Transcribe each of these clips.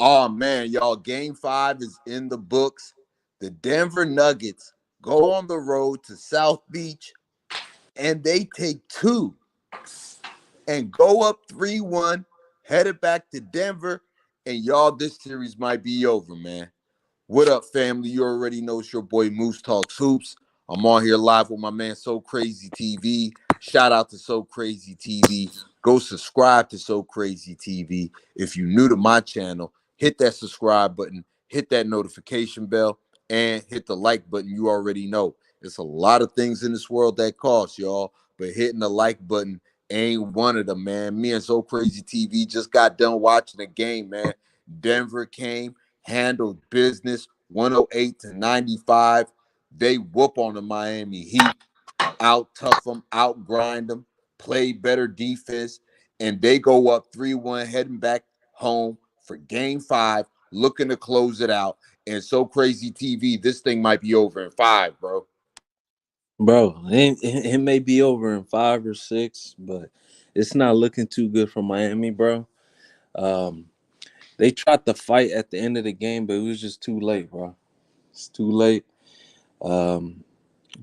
Oh man, y'all, game 5 is in the books. The Denver Nuggets go on the road to South Beach and they take 2 and go up 3-1, headed back to Denver. And y'all, this series might be over, man. What up, family? You already know it's your boy Moose Talks Hoops. I'm on here live with my man So Crazy TV. Shout out to So Crazy TV. Go subscribe to So Crazy TV. If you're new to my channel, hit that subscribe button, hit that notification bell, and hit the like button. You already know. There's a lot of things in this world that cost, y'all, but hitting the like button ain't one of them, man. Me and So Crazy TV just got done watching the game, man. Denver came, handled business 108-95. They whoop on the Miami Heat, out tough them, out grind them, play better defense, and they go up 3-1, heading back home for game 5, looking to close it out. And So Crazy TV, this thing might be over in 5, bro. Bro, it may be over in 5 or 6, but it's not looking too good for Miami, bro. Um, they tried to fight at the end of the game, but it was just too late, bro. It's too late. Um,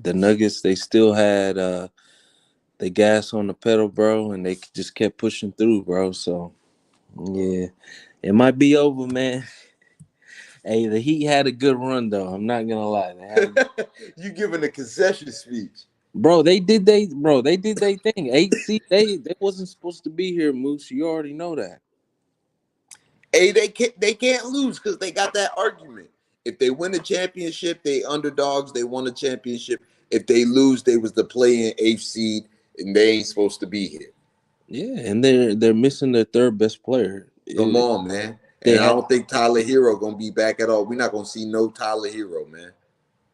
the Nuggets, they still had the gas on the pedal, bro, and they just kept pushing through, bro. So yeah, it might be over, man. Hey, the Heat had a good run though. I'm not gonna lie. You giving a concession speech. They did they thing. 8 seed, they wasn't supposed to be here, Moose. You already know that. Hey, they can't lose because they got that argument. If they win a championship, they underdogs. They won a championship. If they lose, they was the play in 8th seed, and they ain't supposed to be here. Yeah, and they're missing their third best player. Come on, man. They And I had don't think Tyler Hero gonna be back at all. We're not gonna see no Tyler Hero, man.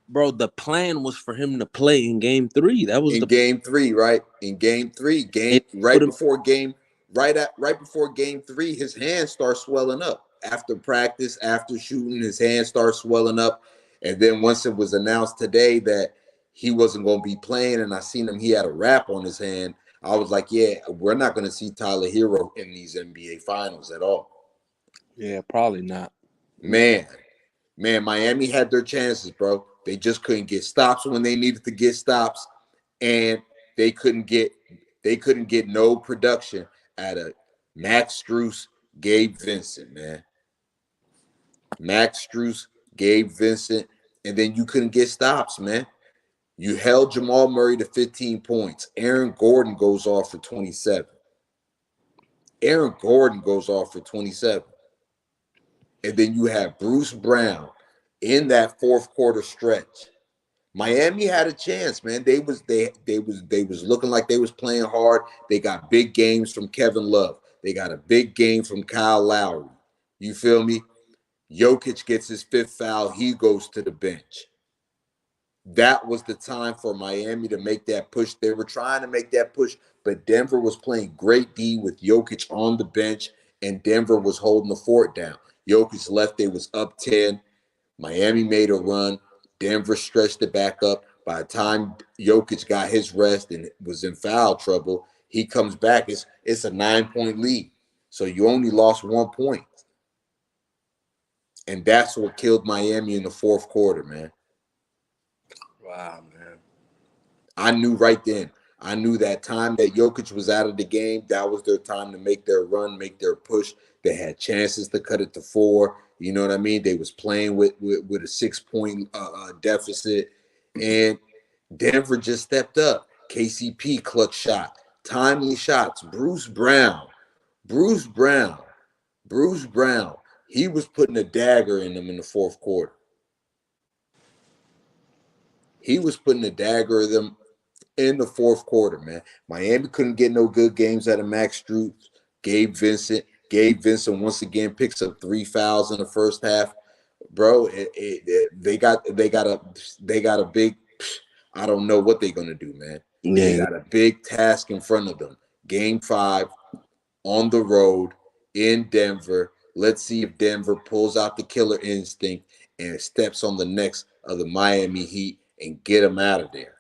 Bro, the plan was for him to play in game 3. That was In the game 3, right? In game 3, and game put right him. before game, right before game 3, his hands start swelling up. After practice, after shooting, his hands start swelling up. And then once it was announced today that he wasn't gonna be playing, and I seen him, he had a wrap on his hand. I was like, yeah, we're not gonna see Tyler Hero in these NBA finals at all. Yeah, probably not. Man, man, Miami had their chances, bro. They just couldn't get stops when they needed to get stops, and they couldn't get they couldn't get no production out of Max Struess, Gabe Vincent, man. Max Struess, Gabe Vincent, and then you couldn't get stops, man. You held Jamal Murray to 15 points. Aaron Gordon goes off for 27. Aaron Gordon goes off for 27. And then you have Bruce Brown in that fourth quarter stretch. Miami had a chance, man. They was looking like they was playing hard. They got big games from Kevin Love. They got a big game from Kyle Lowry. You feel me? Jokic gets his 5th foul. He goes to the bench. That was the time for Miami to make that push. They were trying to make that push, but Denver was playing great D with Jokic on the bench, and Denver was holding the fort down. Jokic left. They was up 10. Miami made a run. Denver stretched it back up. By the time Jokic got his rest and was in foul trouble, he comes back. It's a 9-point lead. So you only lost 1 point. And that's what killed Miami in the fourth quarter, man. Wow, man. I knew right then. I knew that time that Jokic was out of the game, that was their time to make their run, make their push. They had chances to cut it to 4. You know what I mean? They was playing with a 6-point deficit, and Denver just stepped up. KCP clutch shot, timely shots. Bruce Brown, Bruce Brown. He was putting a dagger in them in the fourth quarter. He was putting a dagger in them in the fourth quarter, man. Miami couldn't get no good games out of Max Strus, Gabe Vincent. Gabe Vincent once again picks up 3 fouls in the first half. Bro, they got a big. I don't know what they're gonna do, man. They Yeah, got a big task in front of them. Game 5 on the road in Denver. Let's see if Denver pulls out the killer instinct and steps on the necks of the Miami Heat and get them out of there.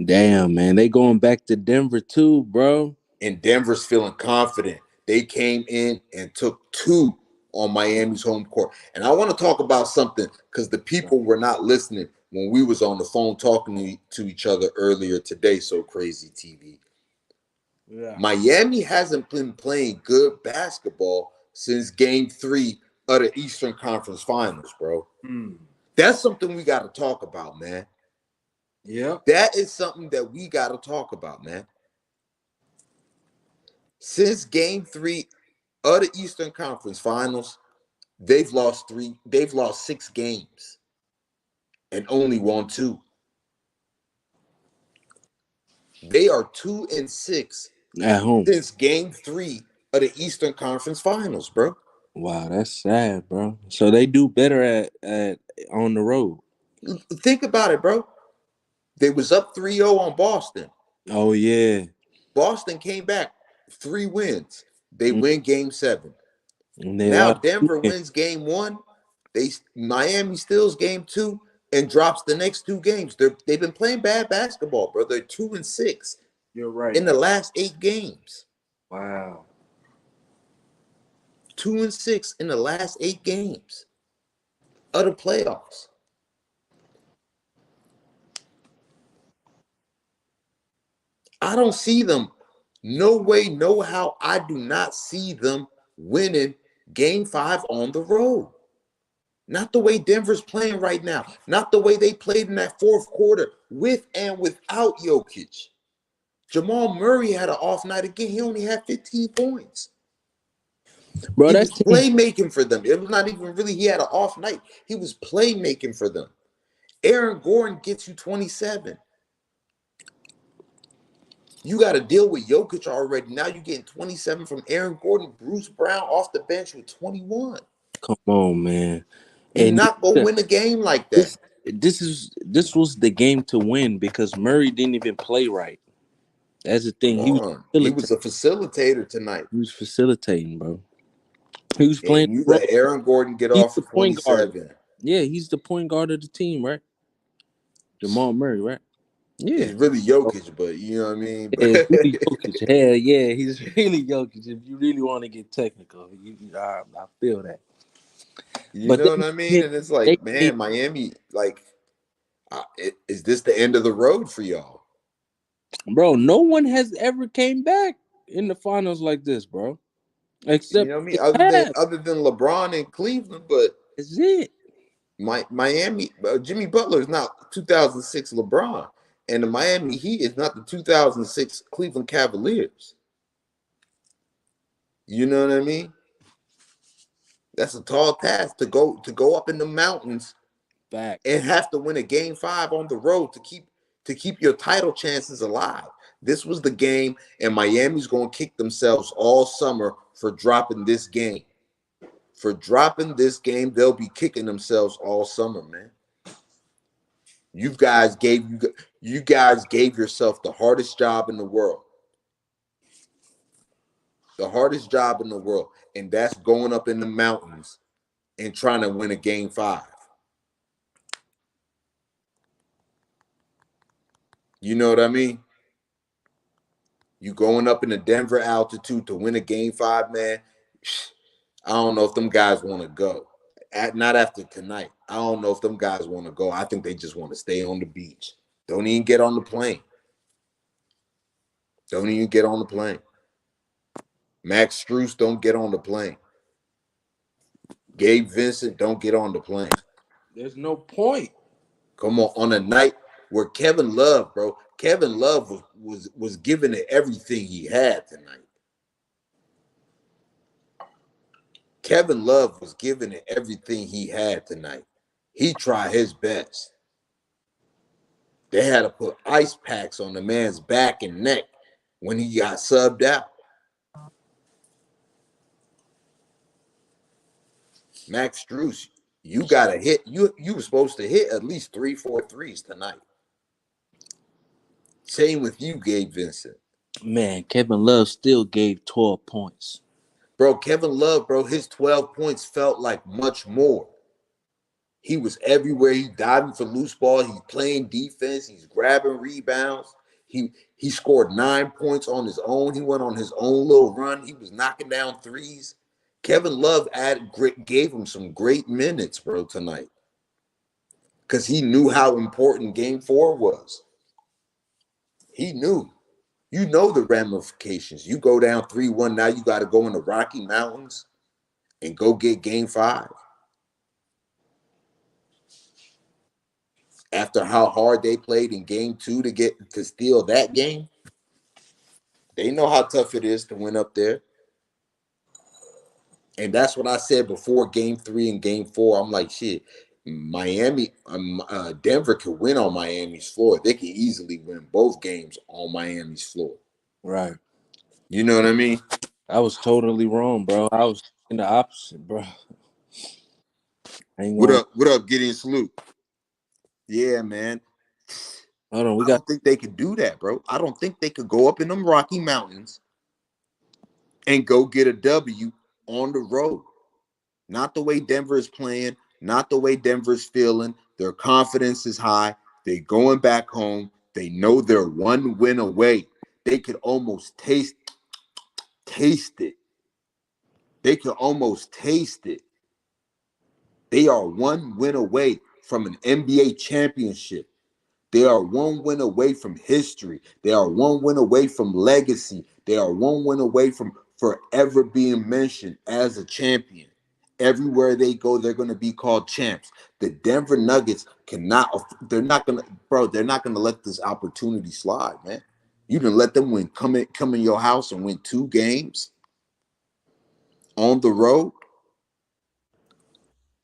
damn, man. They going back to Denver too, bro. And Denver's feeling confident. They came in and took two on Miami's home court. And I want to talk about something because the people were not listening when we was on the phone talking to each other earlier today. So crazy TV. Yeah. Miami hasn't been playing good basketball since game 3 of the Eastern Conference Finals, bro. Mm. That's something we got to talk about, man. Yep. That is something that we got to talk about, man. Since game 3 of the Eastern Conference Finals, they've lost 6 games and only won 2. They are 2-6 At home. since game 3 of the Eastern Conference Finals, bro. Wow, that's sad, bro. So they do better at on the road. Think about it, bro. They was up 3-0 on Boston. Oh yeah. Boston came back 3 wins. They Mm. win game 7. And they Now lost Denver 2 games. wins game 1. Miami steals game 2 and drops the next 2 games. They've been playing bad basketball, bro. They're 2-6 You're right. in the last 8 games. Wow. 2-6 in the last 8 games of the playoffs. I don't see them. No way, no how. I do not see them winning game 5 on the road. Not the way Denver's playing right now. Not the way they played in that fourth quarter with and without Jokic. Jamal Murray had an off night again. He only had 15 points. Bro, He that was team. playmaking for them. It was not even really he had an off night. He was playmaking for them. Aaron Gordon gets you 27. You got to deal with Jokic already. Now you're getting 27 from Aaron Gordon. Bruce Brown off the bench with 21. Come on, man. You're And not going to win a game like that. this was the game to win because Murray didn't even play right. That's the Come thing. on. He was a facilitator tonight. He was facilitating, bro. He was playing And you the role. let Aaron Gordon get He's off the for point guard. 27. Yeah, he's the point guard of the team, right? Jamal Murray, right? Yeah. It's really Jokic, but you know what I mean? Yeah, it's really Jokic. Hell yeah, he's really Jokic. If you really want to get technical, I feel that. You But know then what I mean? again, And it's they like, came, man, Miami, like, is this the end of the road for y'all? bro. No one has ever came back in the finals like this, bro. You Except know what I mean? the Cavs. Other than LeBron and Cleveland, but That's it. Miami, Jimmy Butler is not 2006 LeBron, and the Miami Heat is not the 2006 Cleveland Cavaliers. You know what I mean? That's a tall task to go up in the mountains and Facts. have to win a game 5 on the road to keep your title chances alive. This was the game, and Miami's going to kick themselves all summer for dropping this game. For dropping this game, they'll be kicking themselves all summer, man. You guys gave yourself the hardest job in the world. The hardest job in the world, and that's going up in the mountains and trying to win a game 5. You know what I mean? You going up in the Denver altitude to win a game 5, man. I don't know if them guys want to go. Not after tonight. I don't know if them guys want to go. I think they just want to stay on the beach. Don't even get on the plane. Don't even get on the plane. Max Struess, don't get on the plane. Gabe Vincent, don't get on the plane. There's no point. Come on a night where Kevin Love, bro. Kevin Love was giving it everything he had tonight. Kevin Love was giving it everything he had tonight. He tried his best. They had to put ice packs on the man's back and neck when he got subbed out. Max Struess, you got to hit. You were supposed to hit at least 3-4 threes tonight. Same with you, Gabe Vincent. Man, Kevin Love still gave 12 points. Bro, Kevin Love, bro, his 12 points felt like much more. He was everywhere. He diving for loose ball. He's playing defense. He's grabbing rebounds. He scored 9 points on his own. He went on his own little run. He was knocking down threes. Kevin Love gave him some great minutes, bro, tonight, because he knew how important Game 4 was. He knew. You know the ramifications. You go down 3-1, now you got to go in the Rocky Mountains and go get Game 5. After how hard they played in Game 2 to steal that game, they know how tough it is to win up there. And that's what I said before Game 3 and Game 4. I'm like, shit, Denver could win on Miami's floor. They could easily win both games on Miami's floor. Right. You know what I mean? I was totally wrong, bro. I was in the opposite, bro. I ain't What going. up? What up? Gideon Salute. Yeah, man. Hold on, we I got. don't think they could do that, bro. I don't think they could go up in them Rocky Mountains and go get a W on the road. Not the way Denver is playing, not the way Denver's feeling. Their confidence is high. They going back home. They know they're one win away. They could almost taste it. They could almost taste it. They are one win away from an NBA championship. They are one win away from history. They are one win away from legacy. They are one win away from forever being mentioned as a champion. Everywhere they go, they're going to be called champs. The Denver Nuggets they're not going to, bro, they're not going to let this opportunity slide, man. You can let them come in your house and win 2 games on the road.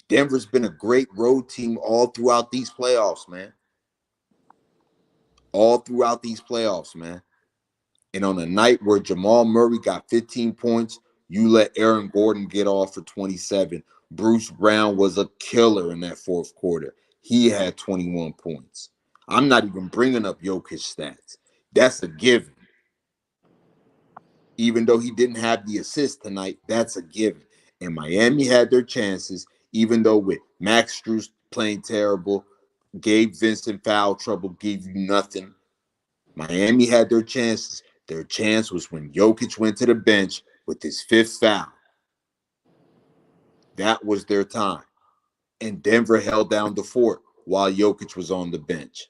Denver's been a great road team all throughout these playoffs, man. All throughout these playoffs, man. And on a night where Jamal Murray got 15 points, you let Aaron Gordon get off for 27. Bruce Brown was a killer in that fourth quarter. He had 21 points. I'm not even bringing up Jokic stats. That's a given. Even though he didn't have the assist tonight, that's a given. And Miami had their chances, even though with Max Strus playing terrible, gave Vincent foul trouble, gave you nothing. Miami had their chances. Their chance was when Jokic went to the bench with his 5th foul. That was their time. And Denver held down the fort while Jokic was on the bench.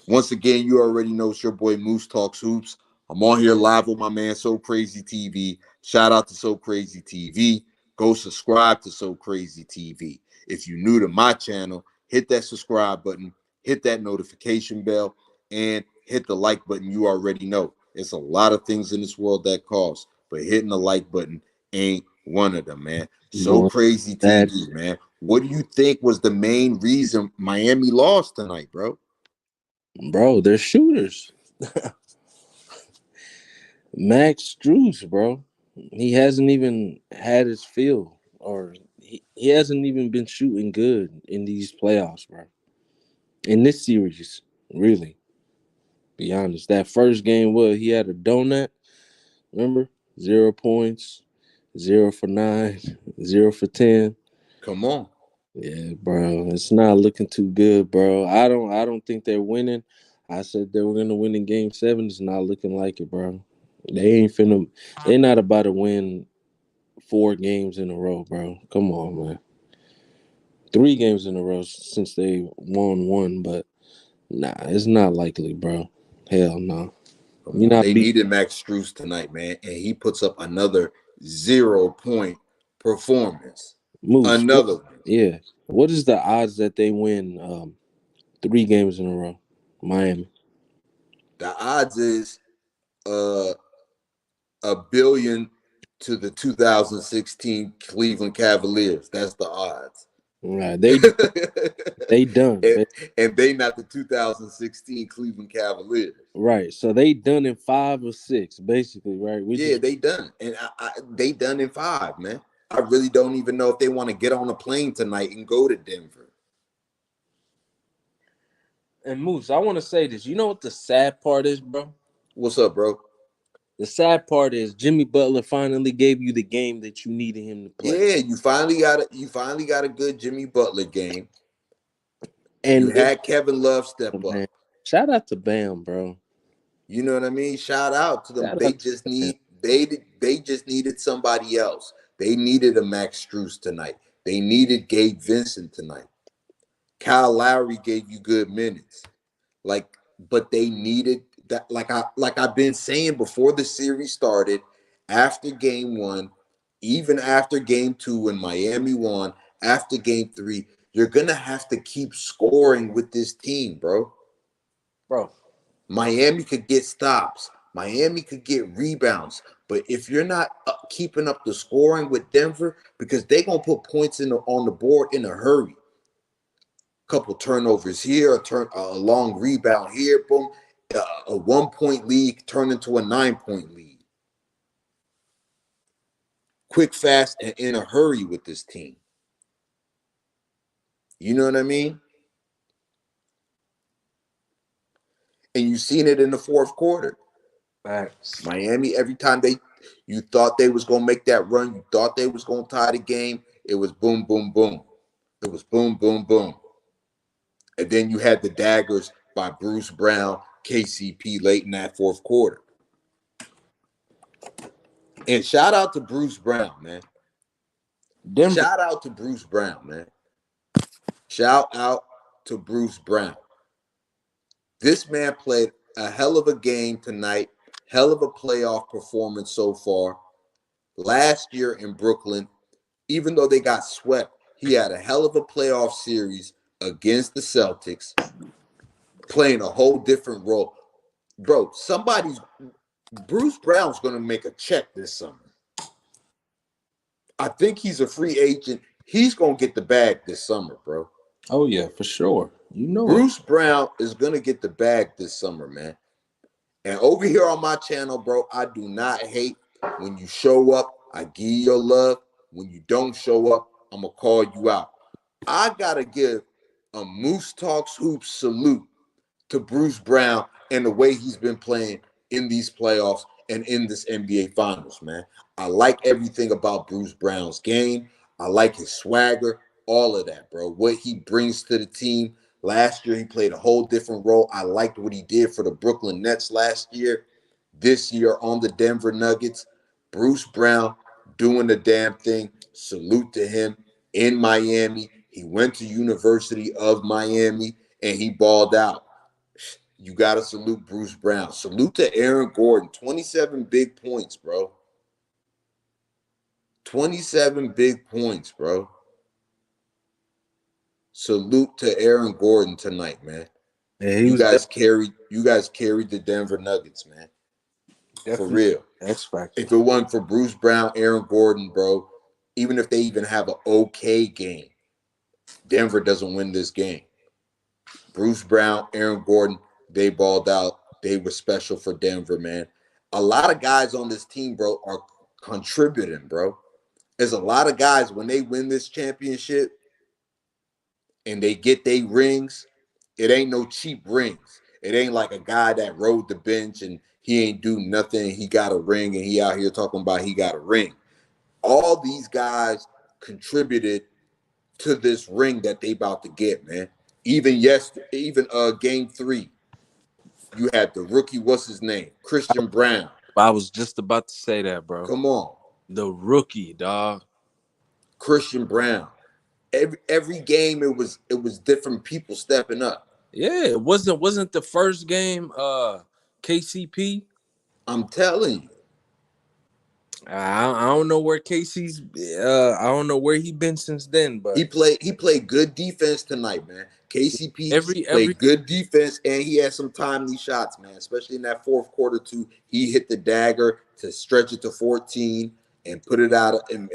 Once again, you already know it's your boy Moose Talks Hoops. I'm on here live with my man So Crazy TV. Shout out to So Crazy TV. Go subscribe to So Crazy TV. If you're new to my channel, hit that subscribe button, hit that notification bell, and hit the like button. You already know. It's a lot of things in this world that cost, but hitting the like button ain't one of them, man. So No, Crazy that, TV, man. What do you think was the main reason Miami lost tonight, bro? bro, they're shooters. Max Strus, bro. He hasn't even had his feel, or he hasn't even been shooting good in these playoffs, bro. In this series, really. Be honest. That first game was he had a donut. Remember? 0 points, 0 for 9, 0 for 10. Come on. Yeah, bro. It's not looking too good, bro. I don't think they're winning. I said they were gonna win in game 7. It's not looking like it, bro. They ain't finna they're not about to win 4 games in a row, bro. Come on, man. 3 games in a row since they won one, but nah, it's not likely, bro. Hell no. Come You're on. not They beating needed Max Strus tonight, man. And he puts up another 0 point performance. Moose. Another one. Yeah. What is the odds that they win 3 games in a row? Miami. The odds is uh 1 billion to the 2016 Cleveland Cavaliers. That's the odds. Right. They done. and, and they not the 2016 Cleveland Cavaliers. Right. So they done in 5 or 6, basically, right? We Yeah, just they done. And they done in 5, man. I really don't even know if they want to get on a plane tonight and go to Denver. and Moose, I want to say this. You know what the sad part is, bro? What's up, bro? The sad part is Jimmy Butler finally gave you the game that you needed him to play. Yeah, you finally got a good Jimmy Butler game. You And it had Kevin Love step man. up. Shout out to Bam, bro. You know what I mean? Shout out to them. Shout They out to just them. need they just needed somebody else. They needed a Max Struess tonight. They needed Gabe Vincent tonight. Kyle Lowry gave you good minutes. Like, but they needed that. Like I've been saying before the series started, after game one, even after game two when Miami won, after game three, you're gonna have to keep scoring with this team, bro. Bro. Miami could get stops. Miami could get rebounds. But if you're not keeping up the scoring with Denver, because they're going to put points on the board in a hurry. Couple turnovers here, a long rebound here, boom. A 1 point lead turned into a 9 point lead. Quick, fast, and in a hurry with this team. You know what I mean? And you've seen it in the fourth quarter. Facts. Miami, every time you thought they was gonna make that run, you thought they was gonna tie the game, it was boom, boom, boom. It was boom, boom, boom. And then you had the daggers by Bruce Brown, KCP late in that fourth quarter. And shout out to Bruce Brown, man. Denver. Shout out to Bruce Brown, man. Shout out to Bruce Brown. This man played a hell of a game tonight, hell of a playoff performance so far. Last year in Brooklyn, even though they got swept, he had a hell of a playoff series against the Celtics, playing a whole different role. Bro, Bruce Brown's going to make a check this summer. I think he's a free agent. He's going to get the bag this summer, bro. Oh yeah, for sure. You know it. Bruce Brown is going to get the bag this summer, man. And over here on my channel, bro, I do not hate when you show up. I give you your love. When you don't show up, I'm going to call you out. I got to give a Moose Talks Hoops salute to Bruce Brown and the way he's been playing in these playoffs and in this NBA Finals, man. I like everything about Bruce Brown's game. I like his swagger, all of that, bro. What he brings to the team. Last year, he played a whole different role. I liked what he did for the Brooklyn Nets last year. This year on the Denver Nuggets, Bruce Brown doing the damn thing. Salute to him in Miami. He went to University of Miami and he balled out. You got to salute Bruce Brown. Salute to Aaron Gordon. 27 big points, bro. 27 big points, bro. Salute to Aaron Gordon tonight, man. Yeah, he You was guys carried the Denver Nuggets, man. For definitely real. X factor. If it wasn't for Bruce Brown, Aaron Gordon, bro, even if they even have an okay game, Denver doesn't win this game. Bruce Brown, Aaron Gordon, they balled out. They were special for Denver, man. A lot of guys on this team, bro, are contributing, bro. There's a lot of guys when they win this championship and they get their rings, it ain't no cheap rings. It ain't like a guy that rode the bench and he ain't do nothing. He got a ring and he out here talking about he got a ring. All these guys contributed to this ring that they about to get, man. Even game three, you had the rookie, what's his name? Christian Brown. I was just about to say that, bro. Come on. The rookie, dog. Christian Brown. Every game it was different people stepping up. Yeah, it wasn't the first game KCP. I'm telling you. I don't know where Casey's I don't know where he been since then, but He played good defense tonight, man. KCP every played good defense and he had some timely shots, man. Especially in that fourth quarter too. He hit the dagger to stretch it to 14 and put it out and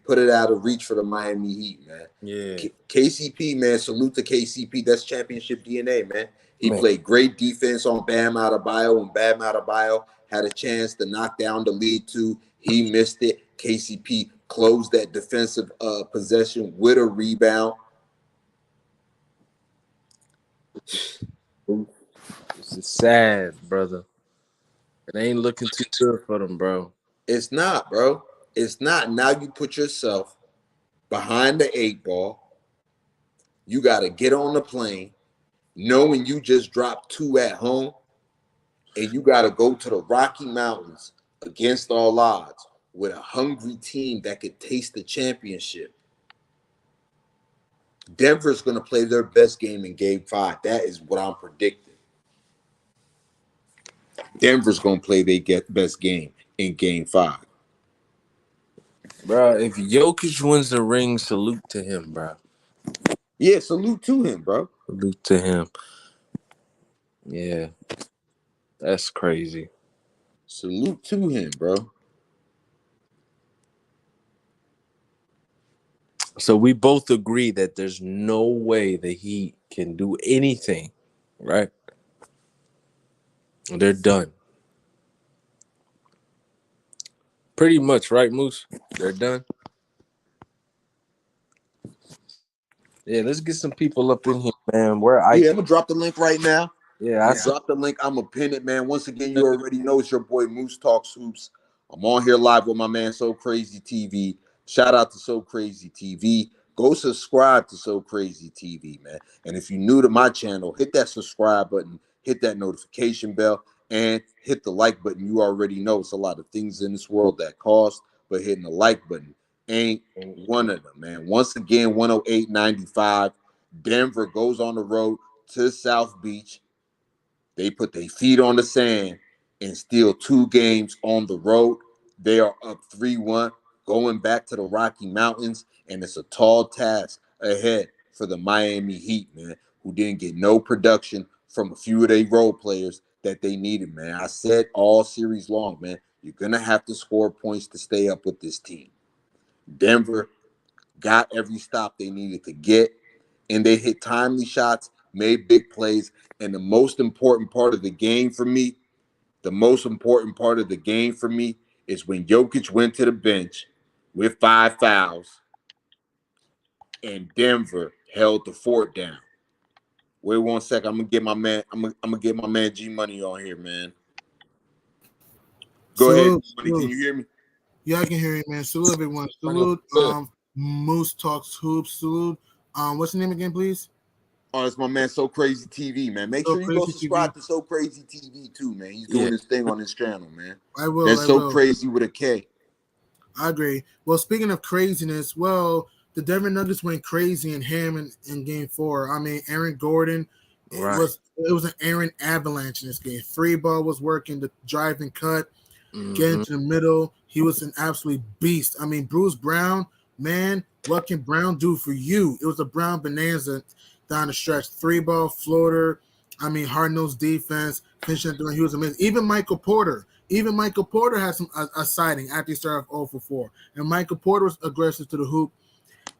put it out of reach for the Miami Heat, man. yeah, KCP, man, salute to KCP. That's championship DNA, man. He man. played great defense on Bam Adebayo, and Bam Adebayo had a chance to knock down the lead too. He missed it. KCP closed that defensive possession with a rebound. It's sad, brother. It ain't looking too good for them, bro. It's not, bro. It's not. Now you put yourself behind the 8 ball. You got to get on the plane knowing you just dropped 2 at home and you got to go to the Rocky Mountains against all odds with a hungry team that could taste the championship. Denver's going to play their best game in Game 5. That is what I'm predicting. Denver's going to play their best game in Game 5. Bro, if Jokic wins the ring, salute to him, bro. Yeah, salute to him, bro. Salute to him. Yeah, that's crazy. Salute to him, bro. So we both agree that there's no way the Heat can do anything, right? They're done. Pretty much, right, Moose? They're done. Yeah, let's get some people up in here, man. Yeah, I'm going to drop the link right now. Yeah, Drop the link. I'm going to pin it, man. Once again, you already know it's your boy Moose Talks Hoops. I'm on here live with my man So Crazy TV. Shout out to So Crazy TV. Go subscribe to So Crazy TV, man. And if you're new to my channel, hit that subscribe button, hit that notification bell, and hit the like button. You already know it's a lot of things in this world that cost, but hitting the like button ain't one of them, man. Once again, 108.95. Denver goes on the road to South Beach. They put their feet on the sand and steal 2 games on the road. They are up 3-1, going back to the Rocky Mountains, and it's a tall task ahead for the Miami Heat, man, who didn't get no production from a few of their role players that they needed, man. I said all series long, man, you're going to have to score points to stay up with this team. Denver got every stop they needed to get, and they hit timely shots, made big plays, and the most important part of the game for me is when Jokic went to the bench with 5 fouls and Denver held the fort down. Wait 1 second. I'm gonna get my man. I'm gonna get my man G Money on here, man. Go ahead, Salute, Money. Can salute. you hear me? Yeah, I can hear you, man. Salute everyone. Salute, Moose Talks Hoops. Salute. What's the name again, please? Oh, it's my man So Crazy TV, man. Make So sure you go Crazy subscribe TV. to So Crazy TV too, man. He's Yeah. doing his thing on his channel, man. I will. That's I So will. Crazy with a K. I agree. Well, speaking of craziness, the Denver Nuggets went crazy in ham in Game 4. I mean, Aaron Gordon, Right. it was an Aaron avalanche in this game. 3-ball was working, the drive and cut, get into the middle. He was an absolute beast. I mean, Bruce Brown, man, what can Brown do for you? It was a Brown bonanza down the stretch. 3-ball floater. I mean, hard-nosed defense. Finishing at the line. He was amazing. Even Michael Porter had some a sighting after he started off 0 for 4. And Michael Porter was aggressive to the hoop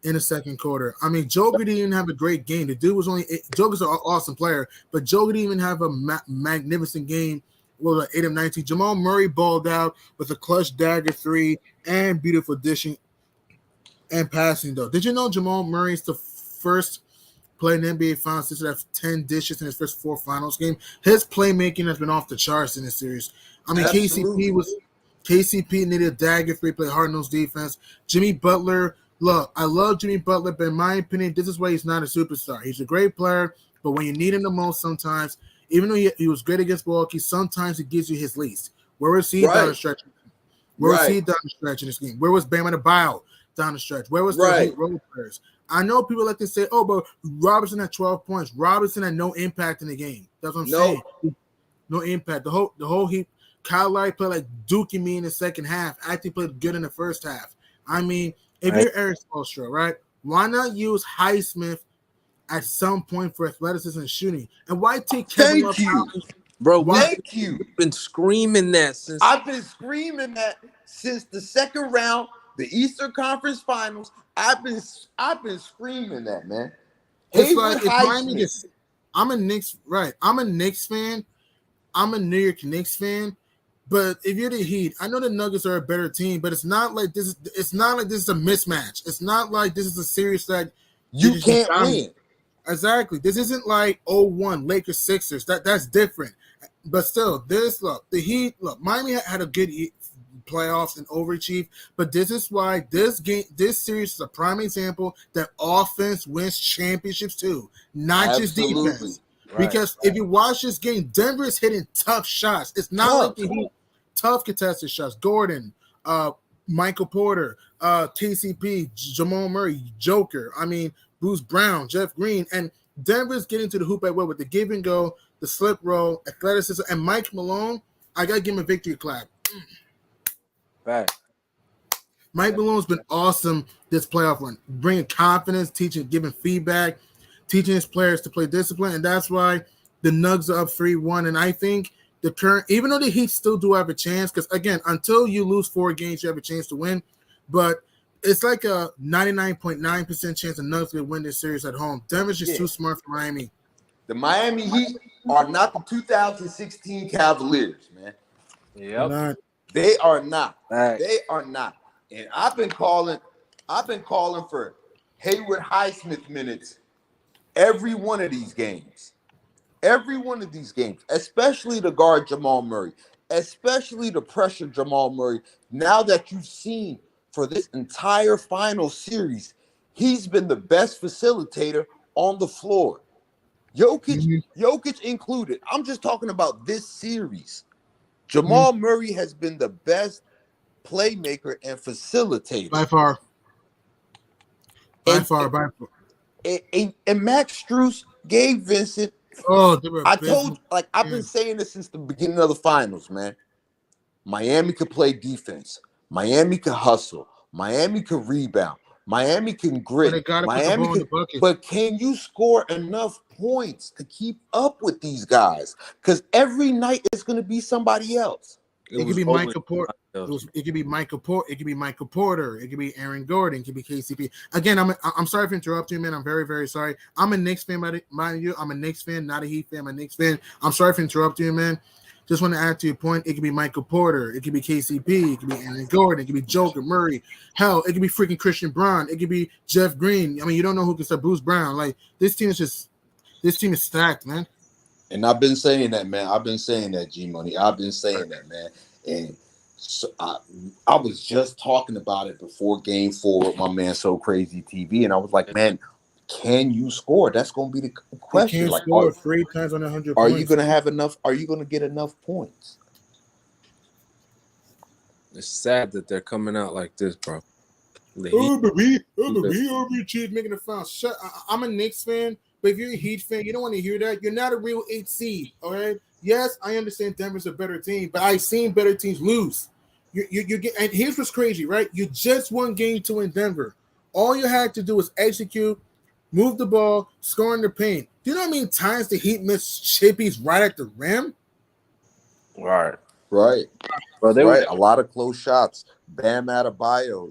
in the second quarter. I mean, Joker didn't even have a great game. The dude was Joker's an awesome player, but Joker didn't even have a magnificent game. What was it, 8 of 19? Jamal Murray balled out with a clutch dagger 3 and beautiful dishing and passing, though. Did you know Jamal Murray is the first player in the NBA Finals to have 10 dishes in his first 4 finals game? His playmaking has been off the charts in this series. I mean, Absolutely. KCP needed a dagger 3, play hard-nosed defense. Jimmy Butler, look, I love Jimmy Butler, but in my opinion, this is why he's not a superstar. He's a great player, but when you need him the most sometimes, even though he was great against Milwaukee, sometimes he gives you his least. Where was he down the stretch? Where was he down the stretch in this game? Where was Bam Adebayo down the stretch? Where was the Heat role players? I know people like to say, oh, but Robinson had 12 points. Robinson had no impact in the game. That's what I'm saying. No impact. The whole Heat. Kyle Lowry played like Dookie me in the second half. Actually played good in the first half. I mean, if you're Eric Spoelstra, right, why not use Highsmith at some point for athleticism and shooting? And why take Kevin Love out? Bro, Thank you. We've been screaming that since I've been screaming that since the second round, the Eastern Conference Finals. I've been screaming that, man. It's like if Miami gets, I'm a Knicks fan. I'm a New York Knicks fan. But if you're the Heat, I know the Nuggets are a better team, but it's not like this is a mismatch. It's not like this is a series that you can't win. Exactly. This isn't like 0-1 Lakers Sixers. That's different. But still, the Heat, Miami had a good playoffs and overachieved, but this is why this series is a prime example that offense wins championships too, not just defense. Right. Because if you watch this game, Denver is hitting tough shots. It's not like the Heat. Tough contested shots. Gordon, Michael Porter, TCP, Jamal Murray, Joker. I mean, Bruce Brown, Jeff Green. And Denver's getting to the hoop at will with the give and go, the slip roll, athleticism. And Mike Malone, I got to give him a victory clap. Fact. Mike Malone's been awesome this playoff run, bringing confidence, teaching, giving feedback, teaching his players to play discipline, and that's why the Nugs are up 3-1. And I think the current, even though the Heat still do have a chance, because again, until you lose 4 games, you have a chance to win. But it's like a 99.9% chance the Nuggets will win this series at home. Denver's just too smart for Miami. The Miami Heat are not the 2016 Cavaliers, man. Yep. They are not. Fact. They are not. And I've been calling for Hayward Highsmith minutes every one of these games. Every one of these games, especially to guard Jamal Murray, especially to pressure Jamal Murray. Now that you've seen for this entire final series, he's been the best facilitator on the floor. Jokic included. I'm just talking about this series. Jamal Murray has been the best playmaker and facilitator. By far. And Max Strus gave Vincent. Oh, I've been saying this since the beginning of the finals, man. Miami could play defense. Miami could hustle. Miami could rebound. Miami can grit. But can you score enough points to keep up with these guys? Because every night it's going to be somebody else. It could be Michael Porter. It could be Michael Porter. It could be Michael Porter. It could be Aaron Gordon. It could be KCP. Again, I'm sorry for interrupting you, man. I'm very, very sorry. I'm a Knicks fan, mind you. I'm a Knicks fan, not a Heat fan. I'm a Knicks fan. I'm sorry for interrupting you, man. Just want to add to your point. It could be Michael Porter. It could be KCP. It could be Aaron Gordon. It could be Joker Murray. Hell, it could be freaking Christian Braun. It could be Jeff Green. I mean, you don't know who can start Bruce Brown. Like this team is stacked, man. And I've been saying that, man. I've been saying that, G Money. I've been saying that, man. And so I was just talking about it before Game 4 with my man So Crazy TV, and I was like, man, can you score? That's going to be the question. You can't score 3 times on 100 Are points. you going to have enough? Are you going to get enough points? It's sad that they're coming out like this, bro. Chief making a foul. I'm a Knicks fan, but if you're a Heat fan, you don't want to hear that. You're not a real 8 seed, all right? Yes, I understand Denver's a better team, but I've seen better teams lose. You get, and here's what's crazy, right? You just won game 2 in Denver. All you had to do was execute, move the ball, score in the paint. Do you know how many times the Heat missed chippies right at the rim? Right. Well, A lot of close shots. Bam Adebayo.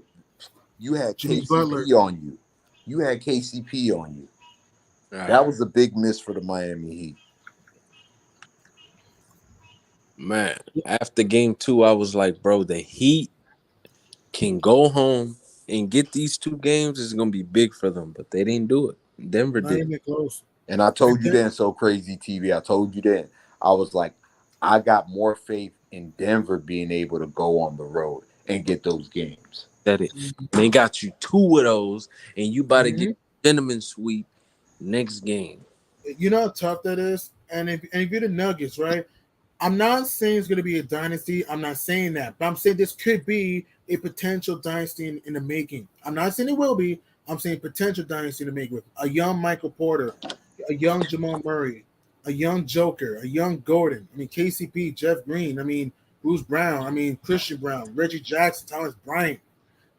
You had KCP on you. Right. That was a big miss for the Miami Heat. Man, after game 2, I was like, bro, the Heat can go home and get these 2 games. It's going to be big for them, but they didn't do it. Denver did. Close. And I told you then, So Crazy TV, I told you then, I was like, I got more faith in Denver being able to go on the road and get those games. That it. They got you 2 of those, and you about to get gentleman sweep next game. You know how tough that is? And if you're the Nuggets, right? I'm not saying it's going to be a dynasty. I'm not saying that. But I'm saying this could be a potential dynasty in the making. I'm not saying it will be. I'm saying potential dynasty in the making with a young Michael Porter, a young Jamal Murray, a young Joker, a young Gordon. I mean, KCP, Jeff Green. I mean, Bruce Brown. I mean, Christian Brown, Reggie Jackson, Thomas Bryant.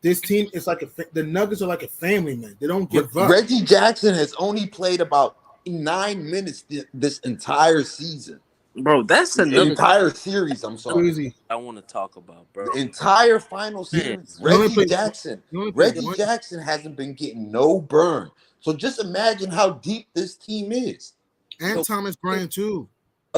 This team is like the Nuggets are like a family, man. They don't give up. Reggie Jackson has only played about 9 minutes this entire season. Bro, that's another entire series. I'm sorry. Crazy. I want to talk about, bro. The entire final series. Reggie Jackson hasn't been getting no burn. So just imagine how deep this team is. And Thomas Bryant too.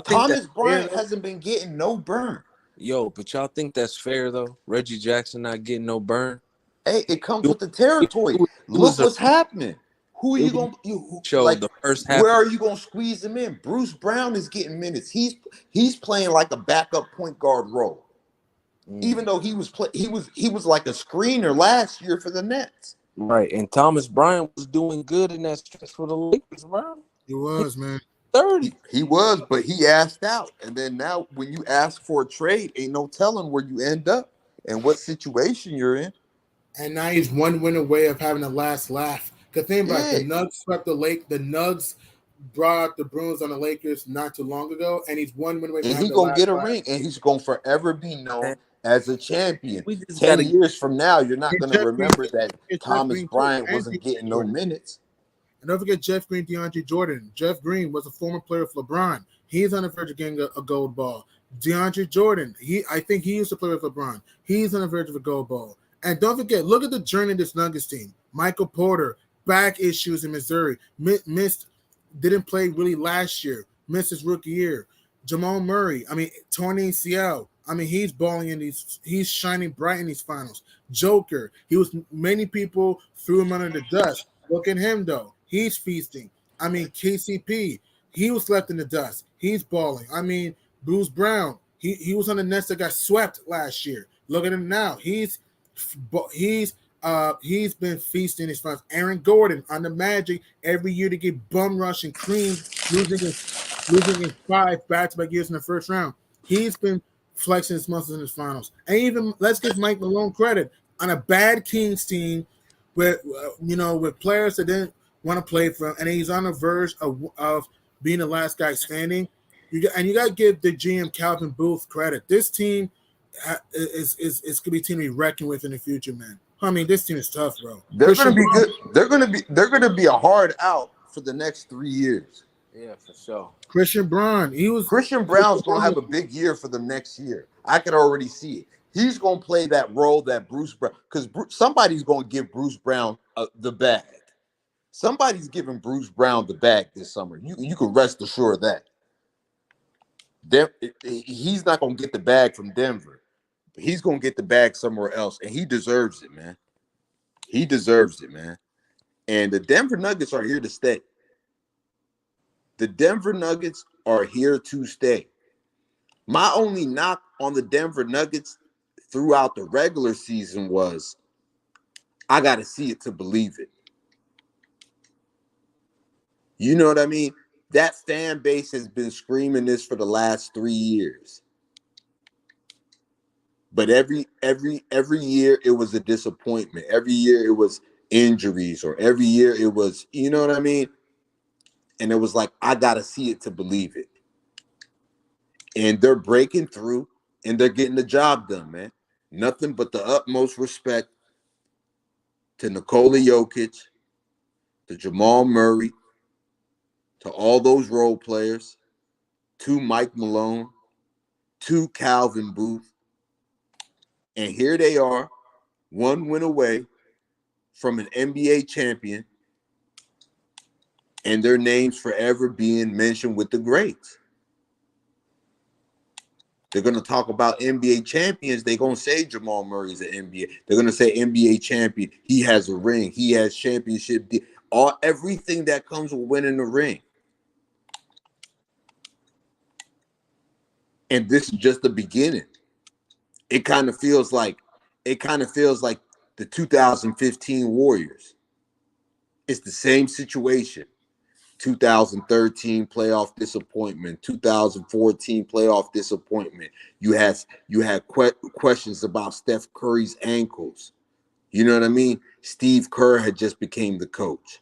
Thomas Bryant hasn't been getting no burn. Yo, but y'all think that's fair though? Reggie Jackson not getting no burn? Hey, it comes with the territory. Look what's happening. Who are you going to show the first half? Where are you going to squeeze him in? Bruce Brown is getting minutes. He's playing like a backup point guard role. Even though he was like a screener last year for the Nets. Right, and Thomas Bryant was doing good in that stretch for the Lakers, bro. He was, man. 30. He was, but he asked out. And then now when you ask for a trade, ain't no telling where you end up and what situation you're in. And now he's one win away of having the last laugh. Cause think about it, Yeah. the Nugs swept the lake. The Nugs brought out the Bruins on the Lakers not too long ago, and he's one win away from And having he the gonna last get a laugh. ring and he's gonna forever be known Man, as a champion. we just 10 gotta get years from now, you're not And gonna Jeff Green, remember that Jeff Thomas Green too, Bryant and wasn't getting DeAndre no Jordan. minutes. And don't forget Jeff Green, DeAndre Jordan. Jeff Green was a former player of LeBron. He's on the verge of getting a gold ball. DeAndre Jordan, I think he used to play with LeBron. He's on the verge of a gold ball. And don't forget, look at the journey of this Nuggets team. Michael Porter, back issues in Missouri, missed, didn't play really last year, missed his rookie year. Jamal Murray, torn ACL. He's balling in he's shining bright in these finals. Joker, many people threw him under the dust. Look at him though. He's feasting. KCP, he was left in the dust. He's balling. Bruce Brown, he was on the Nets that got swept last year. Look at him now. He's been feasting his fans. Aaron Gordon on the Magic every year to get bum rush and creamed, losing in five back-to-back years in the first round. He's been flexing his muscles in his finals. And even let's give Mike Malone credit on a bad Kings team with players that didn't want to play for him, and he's on the verge of being the last guy standing. You got to give the GM Calvin Booth credit. This team is could be a team to be reckoned with in the future, man. This team is tough, bro. They're gonna be good. They're gonna be a hard out for the next 3 years. yeah, for sure. Christian Braun. Christian Brown's gonna have a big year for them next year. I could already see it. He's gonna play that role that Bruce Brown, because somebody's gonna give Bruce Brown the bag. Somebody's giving Bruce Brown the bag this summer. You can rest assured of that. He's not gonna get the bag from Denver. He's gonna get the bag somewhere else, and he deserves it, man. He deserves it, man. And the Denver Nuggets are here to stay. The Denver Nuggets are here to stay. My only knock on the Denver Nuggets throughout the regular season was I got to see it to believe it. You know what I mean? That fan base has been screaming this for the last 3 years. But every year it was a disappointment. Every year it was injuries, or every year it was, you know what I mean? And it was like, I got to see it to believe it. And they're breaking through and they're getting the job done, man. Nothing but the utmost respect to Nikola Jokic, to Jamal Murray, to all those role players, to Mike Malone, to Calvin Booth. And here they are, one win away from an NBA champion, and their names forever being mentioned with the greats. They're going to talk about NBA champions. They're going to say Jamal Murray's an NBA. They're going to say NBA champion. He has a ring. He has championship. Everything that comes with winning the ring. And this is just the beginning. It kind of feels like the 2015 Warriors. It's the same situation. 2013 playoff disappointment, 2014 playoff disappointment. You had questions about Steph Curry's ankles. You know what I mean? Steve Kerr had just became the coach.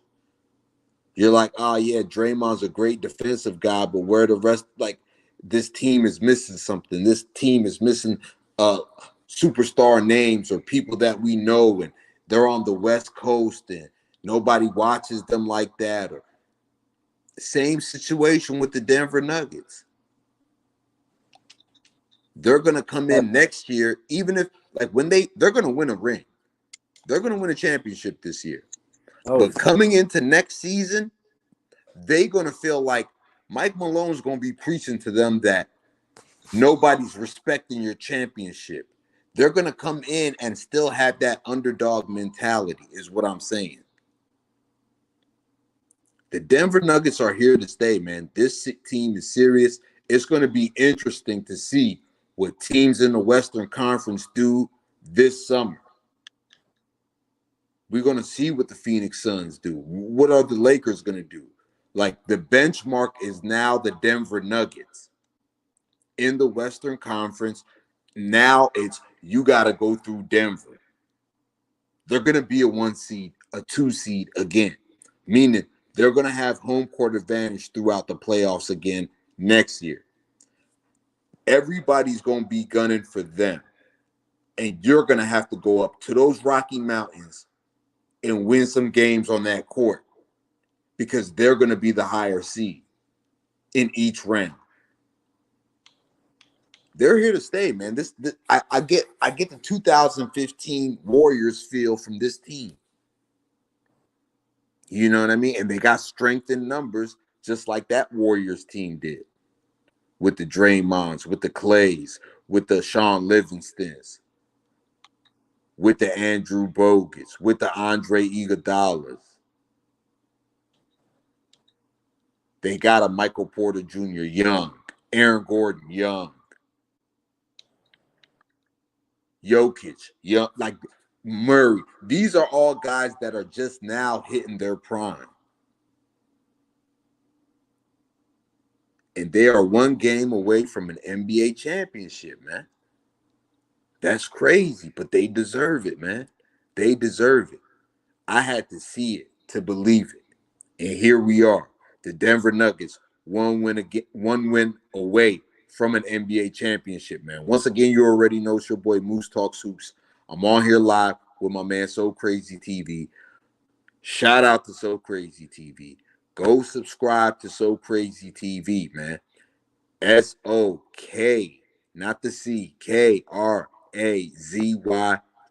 You're like, oh yeah, Draymond's a great defensive guy, but where the rest, like, this team is missing something. This team is missing superstar names or people that we know, and they're on the West Coast and nobody watches them like that. Or same situation with the Denver Nuggets. They're going to come in next year, even if, like, when they're going to win a ring. They're going to win a championship this year. Oh, But coming into next season, they're going to feel like Mike Malone's going to be preaching to them that nobody's respecting your championship. They're going to come in and still have that underdog mentality, is what I'm saying. The Denver Nuggets are here to stay, man. This team is serious. It's going to be interesting to see what teams in the Western Conference do this summer. We're going to see what the Phoenix Suns do. What are the Lakers going to do? Like the benchmark is now the Denver Nuggets in the Western Conference. Now it's you got to go through Denver. They're going to be a 1 seed, a 2 seed again, meaning they're going to have home court advantage throughout the playoffs again next year. Everybody's going to be gunning for them. And you're going to have to go up to those Rocky Mountains and win some games on that court because they're going to be the higher seed in each round. They're here to stay, man. I get the 2015 Warriors feel from this team. You know what I mean? And they got strength in numbers, just like that Warriors team did, with the Draymonds, with the Clays, with the Sean Livingstons, with the Andrew Bogut's, with the Andre Iguodala's. They got a Michael Porter Jr. young, Aaron Gordon young, Jokic young, like Murray. These are all guys that are just now hitting their prime. And they are one game away from an NBA championship, man. That's crazy, but they deserve it, man. They deserve it. I had to see it to believe it. And here we are. The Denver Nuggets, one win away from an NBA championship, man. Once again, you already know it's your boy Moose Talks Hoops. I'm on here live with my man So Crazy TV. Shout out to So Crazy TV. Go subscribe to So Crazy TV, man. SOK, not the C, KRAZY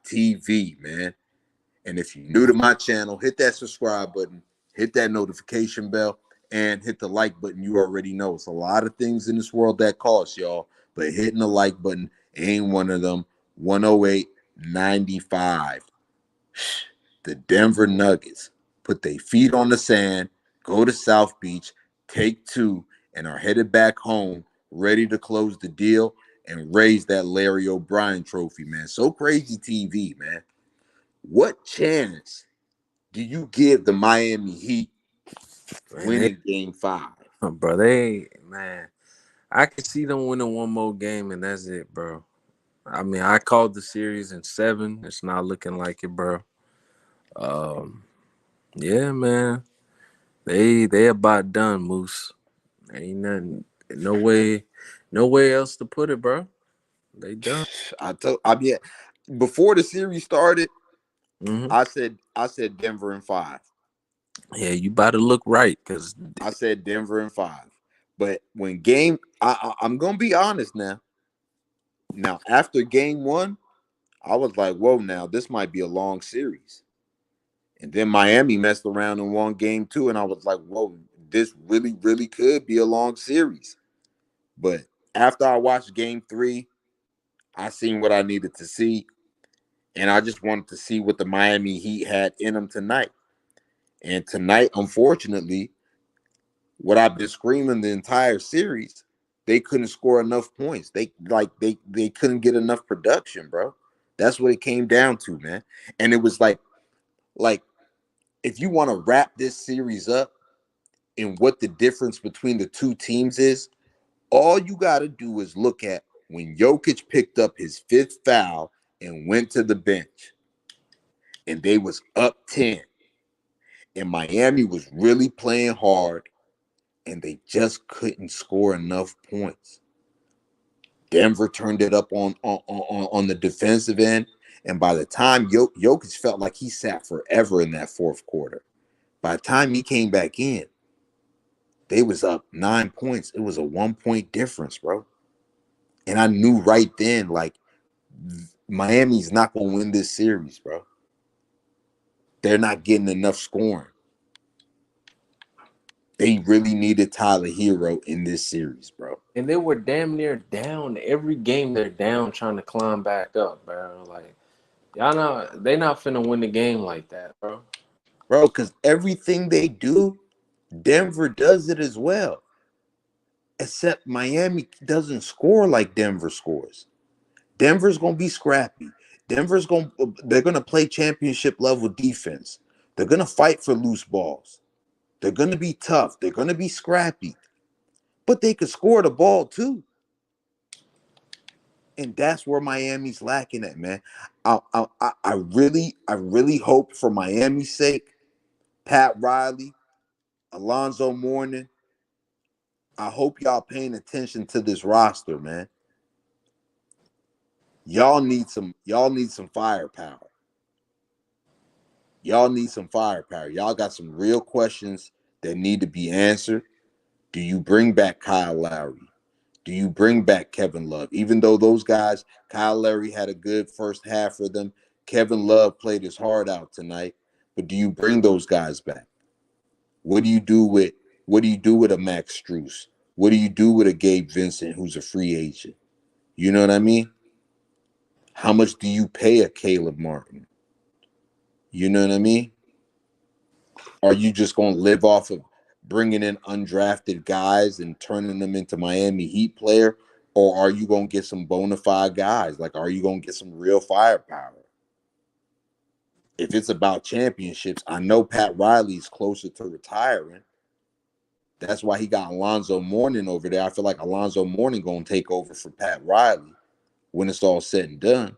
TV, man. And if you're new to my channel, hit that subscribe button, hit that notification bell, and hit the like button. You already know it's a lot of things in this world that cost, y'all, but hitting the like button ain't one of them. 108.95. The Denver Nuggets put their feet on the sand, go to South Beach, take two, and are headed back home, ready to close the deal and raise that Larry O'Brien trophy, man. So Crazy TV, man. What chance do you give the Miami Heat Man, winning game 5? bro, they man, I can see them winning one more game and that's it, bro. I mean, I called the series in 7. It's not looking like it, bro. Um, yeah, man. They about done, Moose. Ain't nothing, no way else to put it, bro. They done. I mean, before the series started, Hmm. I said Denver in 5. Yeah, you about to look right, cause I said Denver in 5. But I'm gonna be honest now. Now after game 1, I was like, whoa, now this might be a long series. And then Miami messed around and won game 2, and I was like, whoa, this really, really could be a long series. But after I watched game 3, I seen what I needed to see, and I just wanted to see what the Miami Heat had in them tonight. And tonight, unfortunately, what I've been screaming the entire series, they couldn't score enough points. They couldn't get enough production, bro. That's what it came down to, man. And it was like if you want to wrap this series up and what the difference between the two teams is, all you got to do is look at when Jokic picked up his 5th foul and went to the bench, and they was up 10, and Miami was really playing hard, and they just couldn't score enough points. Denver turned it up on the defensive end, and by the time Jokic felt like he sat forever in that 4th quarter, by the time he came back in, they was up 9 points. It was a 1 point difference, bro. And I knew right then, like, Miami's not going to win this series, bro. They're not getting enough scoring. They really needed Tyler Hero in this series, bro. and they were damn near down every game. They're down, trying to climb back up, bro. Like y'all know they not finna win the game like that, bro. Bro, because everything they do, Denver does it as well. Except Miami doesn't score like Denver scores. Denver's gonna be scrappy. They're gonna play championship level defense. They're gonna fight for loose balls. They're going to be tough. They're going to be scrappy, but they could score the ball too. And that's where Miami's lacking at, man. I really hope for Miami's sake, Pat Riley, Alonzo Mourning, I hope y'all paying attention to this roster, man. Y'all need some firepower. Y'all need some firepower. Y'all got some real questions that need to be answered. Do you bring back Kyle Lowry? Do you bring back Kevin Love? Even though those guys, Kyle Lowry had a good first half for them, Kevin Love played his heart out tonight. But do you bring those guys back? What do you do with a Max Strus? What do you do with a Gabe Vincent who's a free agent? You know what I mean? How much do you pay a Caleb Martin? You know what I mean? Are you just going to live off of bringing in undrafted guys and turning them into Miami Heat player? Or are you going to get some bona fide guys? Like, are you going to get some real firepower? If it's about championships, I know Pat Riley's closer to retiring. That's why he got Alonzo Mourning over there. I feel like Alonzo Mourning going to take over for Pat Riley when it's all said and done.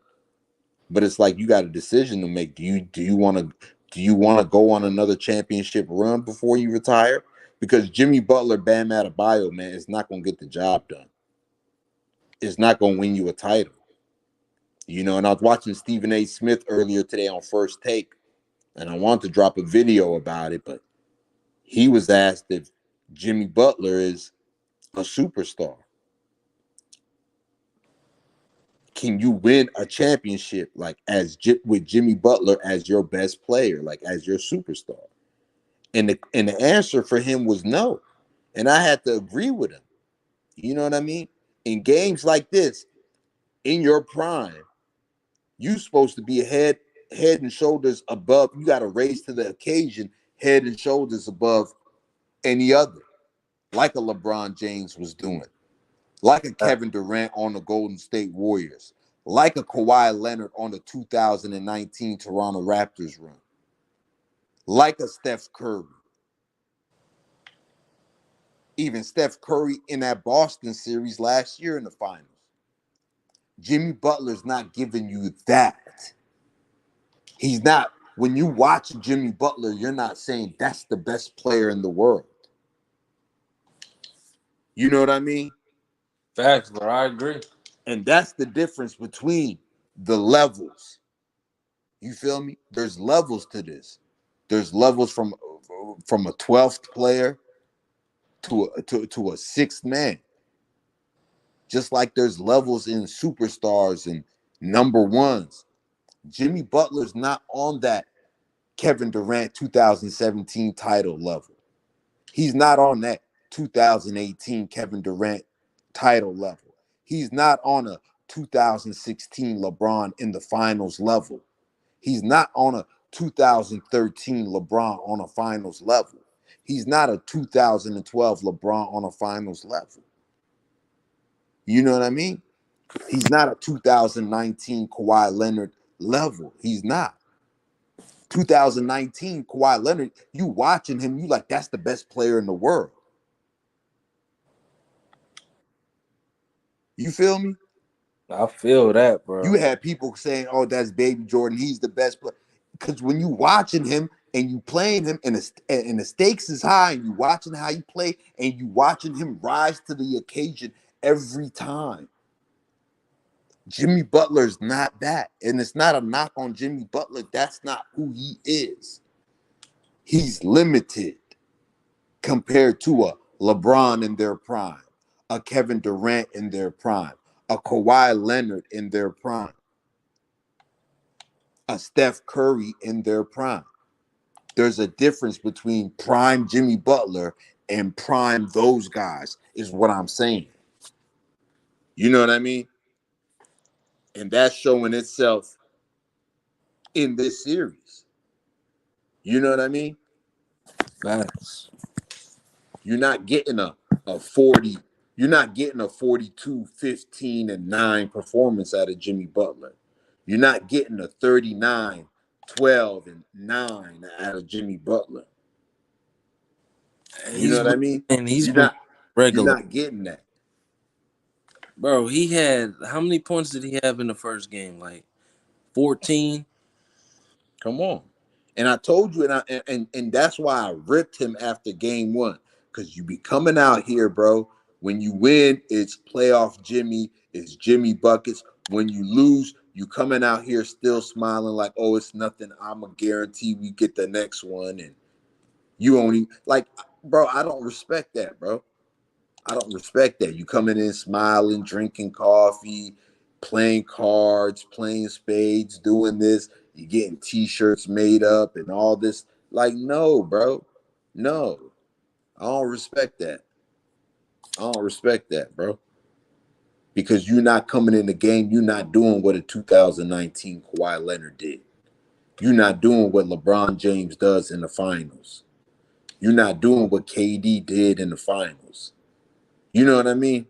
But it's like you got a decision to make. Do you want to go on another championship run before you retire? Because Jimmy Butler, Bam Adebayo, man, is not going to get the job done. It's not going to win you a title. And I was watching Stephen A. Smith earlier today on First Take, and I wanted to drop a video about it, but he was asked if Jimmy Butler is a superstar. Can you win a championship with Jimmy Butler as your best player, like as your superstar? And the answer for him was no. And I had to agree with him. You know what I mean? In games like this, in your prime, you supposed to be head and shoulders above. You got to raise to the occasion, head and shoulders above any other, like a LeBron James was doing, like a Kevin Durant on the Golden State Warriors, like a Kawhi Leonard on the 2019 Toronto Raptors run, like a Steph Curry. Even Steph Curry in that Boston series last year in the finals. Jimmy Butler's not giving you that. He's not. When you watch Jimmy Butler, you're not saying that's the best player in the world. You know what I mean? Facts, bro. I agree. And that's the difference between the levels. You feel me? There's levels to this. There's levels from a 12th player to a sixth man. Just like there's levels in superstars and number ones. Jimmy Butler's not on that Kevin Durant 2017 title level. He's not on that 2018 Kevin Durant title level. He's not on a 2016 LeBron in the finals level. He's not on a 2013 LeBron on a finals level. He's not a 2012 LeBron on a finals level. You know what I mean? He's not a 2019 Kawhi Leonard level. He's not. 2019 Kawhi Leonard, you watching him, you like, that's the best player in the world. You feel me? I feel that, You bro. had people saying, oh, that's Baby Jordan. He's the best player. Because when you watching him and you playing him and the stakes is high and you watching how he play and you watching him rise to the occasion every time. Jimmy Butler's not that. And it's not a knock on Jimmy Butler. That's not who he is. He's limited compared to a LeBron in their prime, a Kevin Durant in their prime, a Kawhi Leonard in their prime, a Steph Curry in their prime. There's a difference between prime Jimmy Butler and prime those guys, is what I'm saying. You know what I mean? And that's showing itself in this series. You know what I mean? Facts. You're not getting a 40, you're not getting a 42, 15, and 9 performance out of Jimmy Butler. You're not getting a 39, 12, and 9 out of Jimmy Butler. You know He's what I been mean? and he's You're been not you're regular. not getting that. Bro, he had how many points did he have in the first game? Like 14? Come on. And I told you, and that's why I ripped him after game one. Because you be coming out here, bro. When you win, it's playoff Jimmy, it's Jimmy buckets. When you lose, you coming out here still smiling like, oh, it's nothing. I'm a guarantee we get the next one. And you only like, bro, I don't respect that, bro. I don't respect that. You coming in smiling, drinking coffee, playing cards, playing spades, doing this. You getting t-shirts made up and all this. Like, no, bro. No. I don't respect that. I don't respect that, bro. Because you're not coming in the game. You're not doing what a 2019 Kawhi Leonard did. You're not doing what LeBron James does in the finals. You're not doing what KD did in the finals. You know what I mean?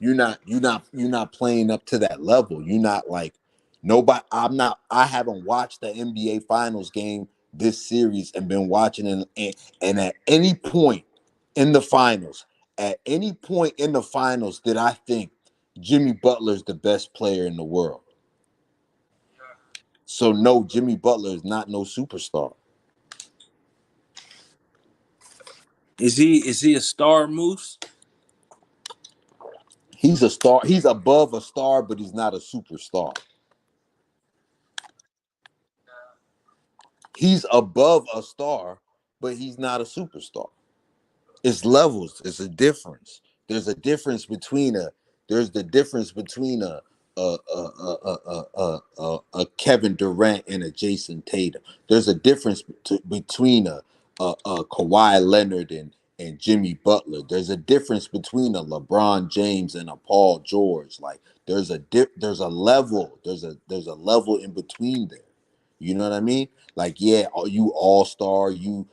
You're not playing up to that level. You're not like nobody. I haven't watched the NBA Finals game this series and been watching and at any point in the finals, did I think Jimmy Butler's the best player in the world? So no, Jimmy Butler is not no superstar. Is he a star, Moose? He's a star. He's above a star, but he's not a superstar. He's above a star, but he's not a superstar. It's levels. It's a difference. There's a difference between a. There's the difference between a Kevin Durant and a Jason Tatum. There's a difference between a Kawhi Leonard and Jimmy Butler. There's a difference between a LeBron James and a Paul George. Like there's a level. There's a level in between there. You know what I mean? Like, yeah, you all star, you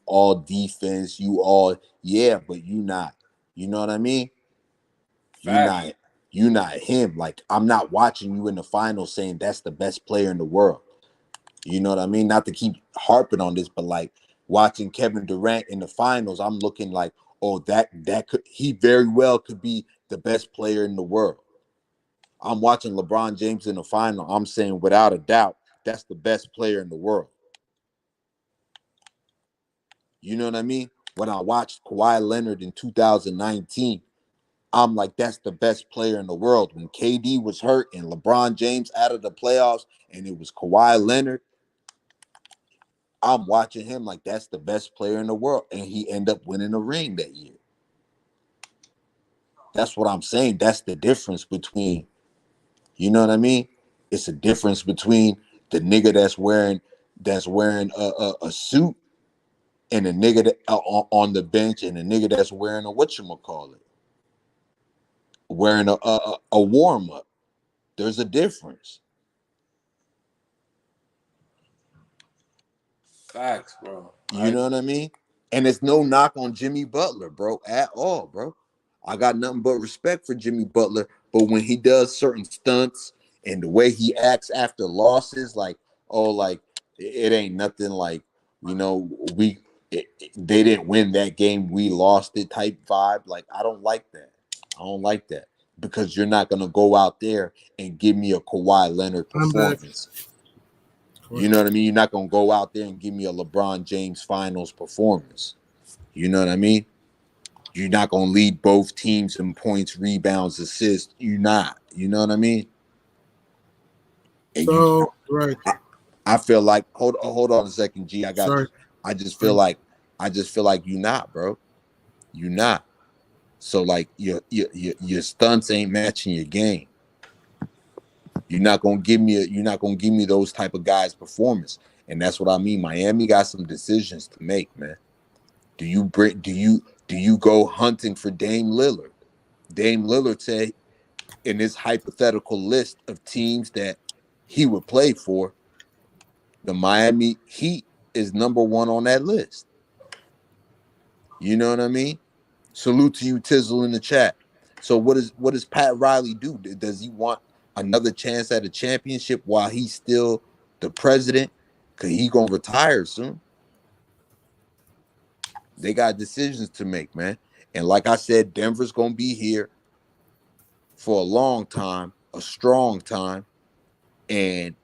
all defense, you all yeah, but you not. You know what I mean? You Fact. not you not him. Like I'm not watching you in the finals saying that's the best player in the world. You know what I mean? Not to keep harping on this, but like watching Kevin Durant in the finals, I'm looking like, oh, that could he very well could be the best player in the world. I'm watching LeBron James in the final. I'm saying without a doubt, that's the best player in the world. You know what I mean? When I watched Kawhi Leonard in 2019, I'm like, that's the best player in the world. When KD was hurt and LeBron James out of the playoffs and it was Kawhi Leonard, I'm watching him like that's the best player in the world. And he ended up winning a ring that year. That's what I'm saying. That's the difference between, you know what I mean? It's a difference between the nigga that's wearing a suit and a nigga that, on the bench and a nigga that's wearing a whatchamacallit, wearing a warm up. There's a difference. Facts, bro. You know what I mean? And it's no knock on Jimmy Butler, bro, at all, bro. I got nothing but respect for Jimmy Butler. But when he does certain stunts and the way he acts after losses, like, oh, like it ain't nothing like, you know, they didn't win that game, we lost it type vibe. Like, I don't like that. I don't like that because you're not gonna go out there and give me a Kawhi Leonard I'm back. performance. You know what I mean? You're not gonna go out there and give me a LeBron James finals performance. You know what I mean? You're not gonna lead both teams in points, rebounds, assists. You're not. You know what I mean? And So right, I feel like hold on a second, G. I got sorry. you. I just feel like you're not, bro. You're not. So like your stunts ain't matching your game. You're not gonna give me those type of guys performance. And that's what I mean. Miami got some decisions to make, man. Do you go hunting for Dame Lillard? Dame Lillard said in his hypothetical list of teams that he would play for, the Miami Heat is number one on that list. You know what I mean? Salute to you, Tizzle, in the chat. So what does Pat Riley do? Does he want another chance at a championship while he's still the president? Cause he gonna retire soon. They got decisions to make, man. And like I said, Denver's gonna be here for a long time, a strong time, and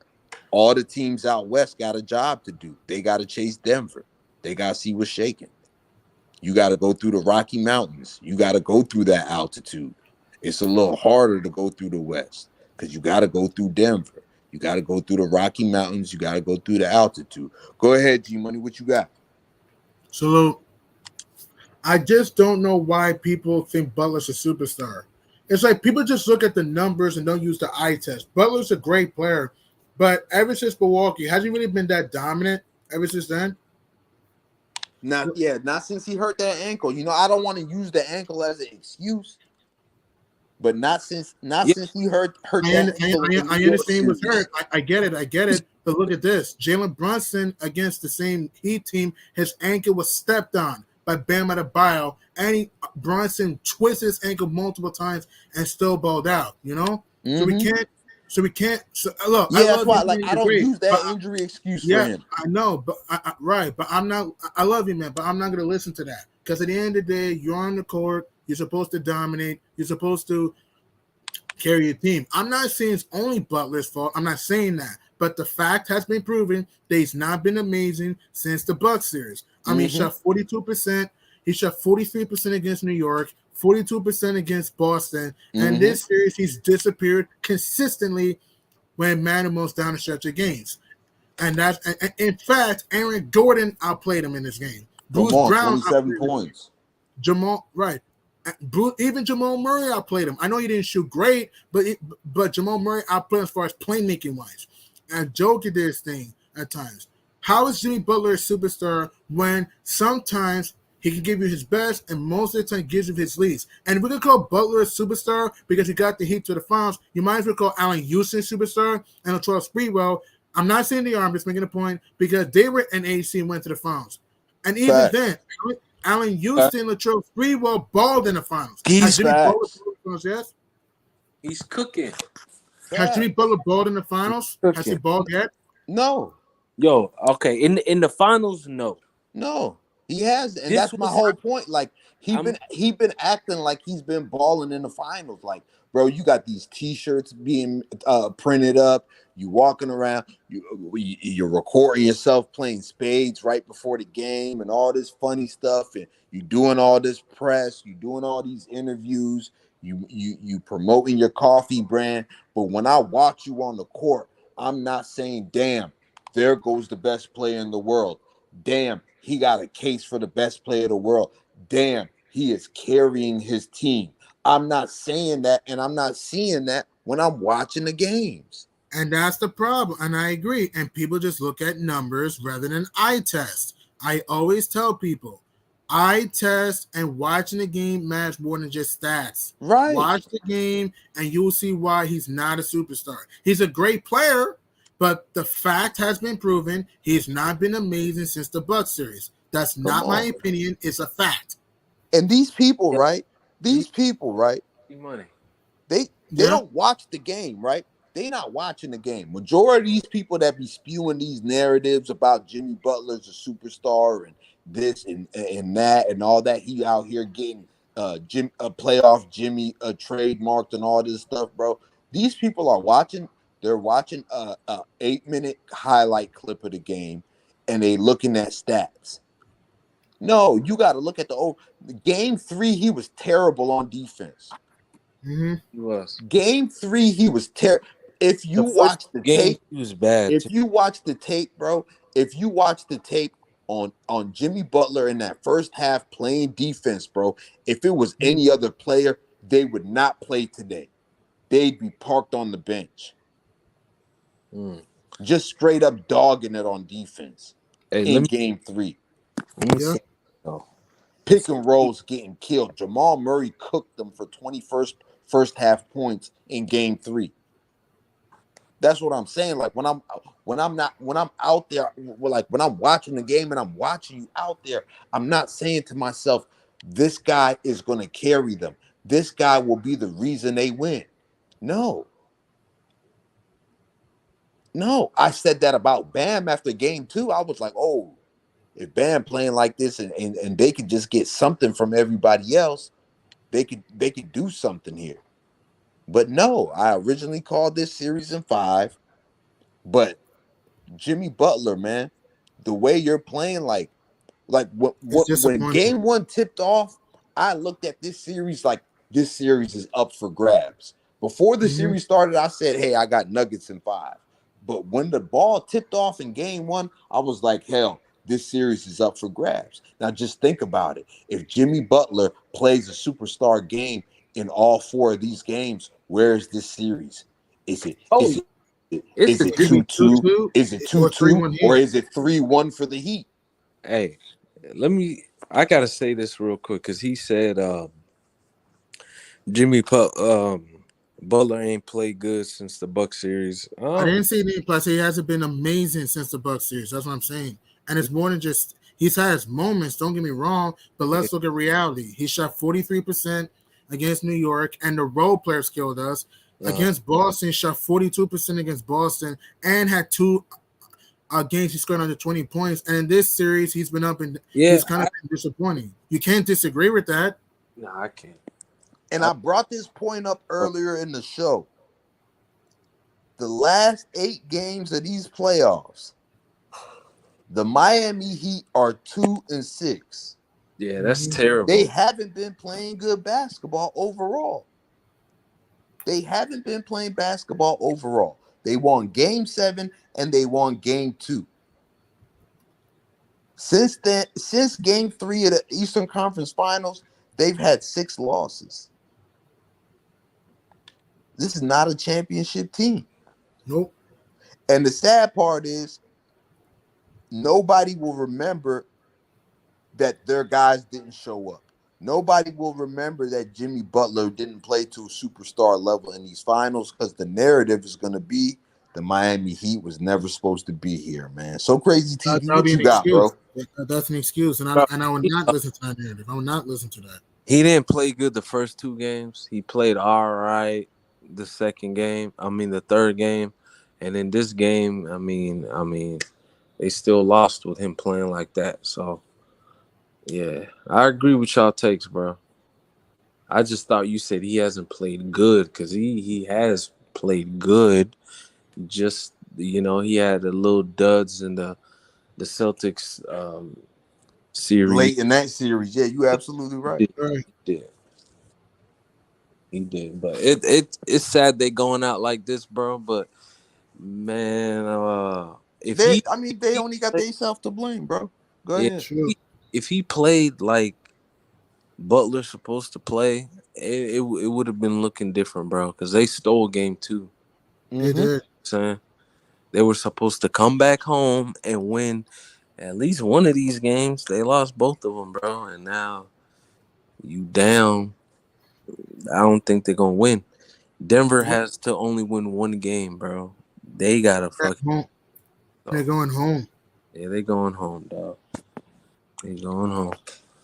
all the teams out west got a job to do. They got to chase Denver. They got to see what's shaking. You got to go through the Rocky Mountains. You got to go through that altitude. It's a little harder to go through the west because you got to go through Denver. You got to go through the Rocky Mountains. You got to go through the altitude. Go ahead, G Money. What you got? So I just don't know why people think Butler's a superstar. It's like people just look at the numbers and don't use the eye test. Butler's a great player, but ever since Milwaukee, has he really been that dominant ever since then? Not since he hurt that ankle. I don't want to use the ankle as an excuse, but not Yeah, since he hurt that ankle in the New I York understand he was hurt. series. I get it. I get it. But look at this. Jalen Brunson against the same Heat team, his ankle was stepped on by Bam Adebayo, and Brunson twisted his ankle multiple times and still balled out, you know? So we Mm-hmm. can't look, I Yeah, that's love you, why. Like, man, I you're don't great. use But that injury excuse for yeah, him. I know, but right, but I'm not. I love you, man, but I'm not going to listen to that because at the end of the day, you're on the court. You're supposed to dominate. You're supposed to carry a team. I'm not saying it's only Butler's fault. I'm not saying that, but the fact has been proven that he's not been amazing since the Bucks series. I mean, he Mm-hmm. shot 42%. He shot 43% against New York, 42% against Boston, and Mm-hmm. this series he's disappeared consistently when Manimal's down the stretch of games. And in fact, Aaron Gordon outplayed him in this game. Come Bruce on, Brown 27 outplayed him. points. Jamal, right? Even Jamal Murray outplayed him. I know he didn't shoot great, but Jamal Murray outplayed him as far as playmaking wise. And Joker did his thing at times. How is Jimmy Butler a superstar when sometimes he can give you his best and most of the time gives you his least? And if we could call Butler a superstar because he got the Heat to the finals, you might as well call Allen Houston a superstar and Latrell Sprewell. I'm not saying they are, I'm just making a point because they were in AC and went to the finals. And even then, Facts. Allen Houston, Latrell Sprewell balled in the finals. Has he's Jimmy Butler Facts. balled in the finals? Yes. he's cooking. Has Jimmy Facts. Butler balled in the finals? Has he Cooking. balled yet? No, Yo, okay. In the finals, no. no, he has, and This that's my was whole point. Like I'm he been acting like he's been balling in the finals. Like, bro, you got these T-shirts being printed up. You walking around, you're recording yourself playing spades right before the game, and all this funny stuff, and you doing all this press, you doing all these interviews, you promoting your coffee brand. But when I watch you on the court, I'm not saying, damn, there goes the best player in the world. Damn, he got a case for the best player in the world. Damn, he is carrying his team. I'm not saying that, and I'm not seeing that when I'm watching the games. And that's the problem. And I agree. And people just look at numbers rather than eye test. I always tell people eye test and watching the game match more than just stats. Right. Watch the game and you'll see why he's not a superstar. He's a great player, but the fact has been proven he's not been amazing since the Bucks series. That's Come not my on. opinion. It's a fact. And these people, yeah, right? he These people, right? money. They Yeah. don't watch the game, right? They not watching the game. Majority of these people that be spewing these narratives about Jimmy Butler's a superstar and this and that and all that, he out here getting playoff Jimmy trademarked and all this stuff, bro. These people are watching. They're watching a 8-minute highlight clip of the game, and they looking at stats. No, you got to look at game 3. He was terrible on defense. Mm-hmm. He was. Game 3, he was terrible. If you The first watch the game tape, he was bad too. if you watch the tape, bro, if you watch the tape on Jimmy Butler in that first half playing defense, bro, if it was any other player, they would not play today. They'd be parked on the bench, Mm. just straight up dogging it on defense Hey, in game 3. let me Yeah. say though. Pick and rolls getting killed. Jamal Murray cooked them for 21st first half points in game 3. That's what I'm saying. Like when I'm out there, like when I'm watching the game and I'm watching you out there, I'm not saying to myself, this guy is going to carry them. This guy will be the reason they win. No, no. I said that about Bam after game 2. I was like, oh, If Bam playing like this and they could just get something from everybody else, they could do something here. But no, I originally called this series in five. But Jimmy Butler, man, the way you're playing, like It's what when disappointing. game one tipped off, I looked at this series like this series is up for grabs. Before the Hmm. series started, I said, hey, I got Nuggets in five. But when the ball tipped off in game one, I was like, hell, this series is up for grabs. Now just think about it. If Jimmy Butler plays a superstar game in all four of these games, where is this series? Is it Oh, is it is it it's two the It could be two? Jimmy. 2-2? 2-2 Is it or 2-2? 3-1 Or Heat. is it 3-1 for the Heat? Hey, let me. I gotta say this real quick because he said Jimmy Butler ain't played good since the Buck series. I didn't say anything. Plus, he hasn't been amazing since the Bucks series. That's what I'm saying. And it's more than just he's had his moments. Don't get me wrong, but let's look at reality. He shot 43% against New York, and the role players killed us. Uh, Against Boston, shot 42% against Boston, and had two games he scored under 20 points. And in this series, he's been up and yeah, he's kind of been disappointing. You can't disagree with that. I can't. And I, I brought this point up earlier in the show. The last 8 games of these playoffs, the Miami Heat are 2-6. yeah, that's Hmm. They terrible. haven't been playing good basketball overall. They haven't been playing basketball overall. They won game 7 and they won game 2. Since then, since game 3 of the Eastern Conference Finals, they've had 6 losses. This is not a championship team. Nope. And the sad part is nobody will remember that their guys didn't show up. Nobody will remember that Jimmy Butler didn't play to a superstar level in these finals because the narrative is going to be the Miami Heat was never supposed to be here, man. So crazy, TV. That'll What be you an got, excuse. bro? That's an excuse, and Bro, I will he, not listen to that narrative. I will not listen to that. he didn't play good the first 2 games. He played all right the second game. I mean the third game, and in this game, I mean, they still lost with him playing like that. So yeah, I agree with y'all takes, bro. I just thought you said he hasn't played good because he has played good. Just he had a little duds in the Celtics series. Late in that series, yeah, you absolutely He right. did, Right. he did, he did. But it's sad they going out like this, bro. But man, if They, he, I mean, they he only got play- themselves to blame, bro. Go yeah, ahead. True. if he played like Butler's supposed to play, it would have been looking different, bro. Because they stole game 2. They Mm-hmm. did. Saying they were supposed to come back home and win at least one of these games. They lost both of them, bro. And now you down. I don't think they're gonna win. Denver Nope. has to only win one game, bro. They gotta At fucking home. They're go. going home. Yeah, they going home, dog. They going home.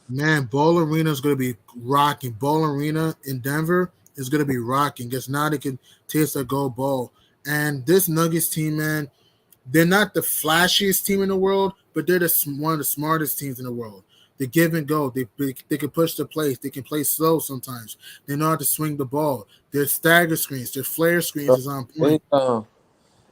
Man, Ball Arena is going to be rocking. Ball Arena in Denver is going to be rocking because now they can taste the gold ball. And this Nuggets team, man, they're not the flashiest team in the world, but they're one of the smartest teams in the world. They give and go. They can push the place. They can play slow sometimes. They know how to swing the ball. Their stagger screens, their flare screens Bro, is on they point.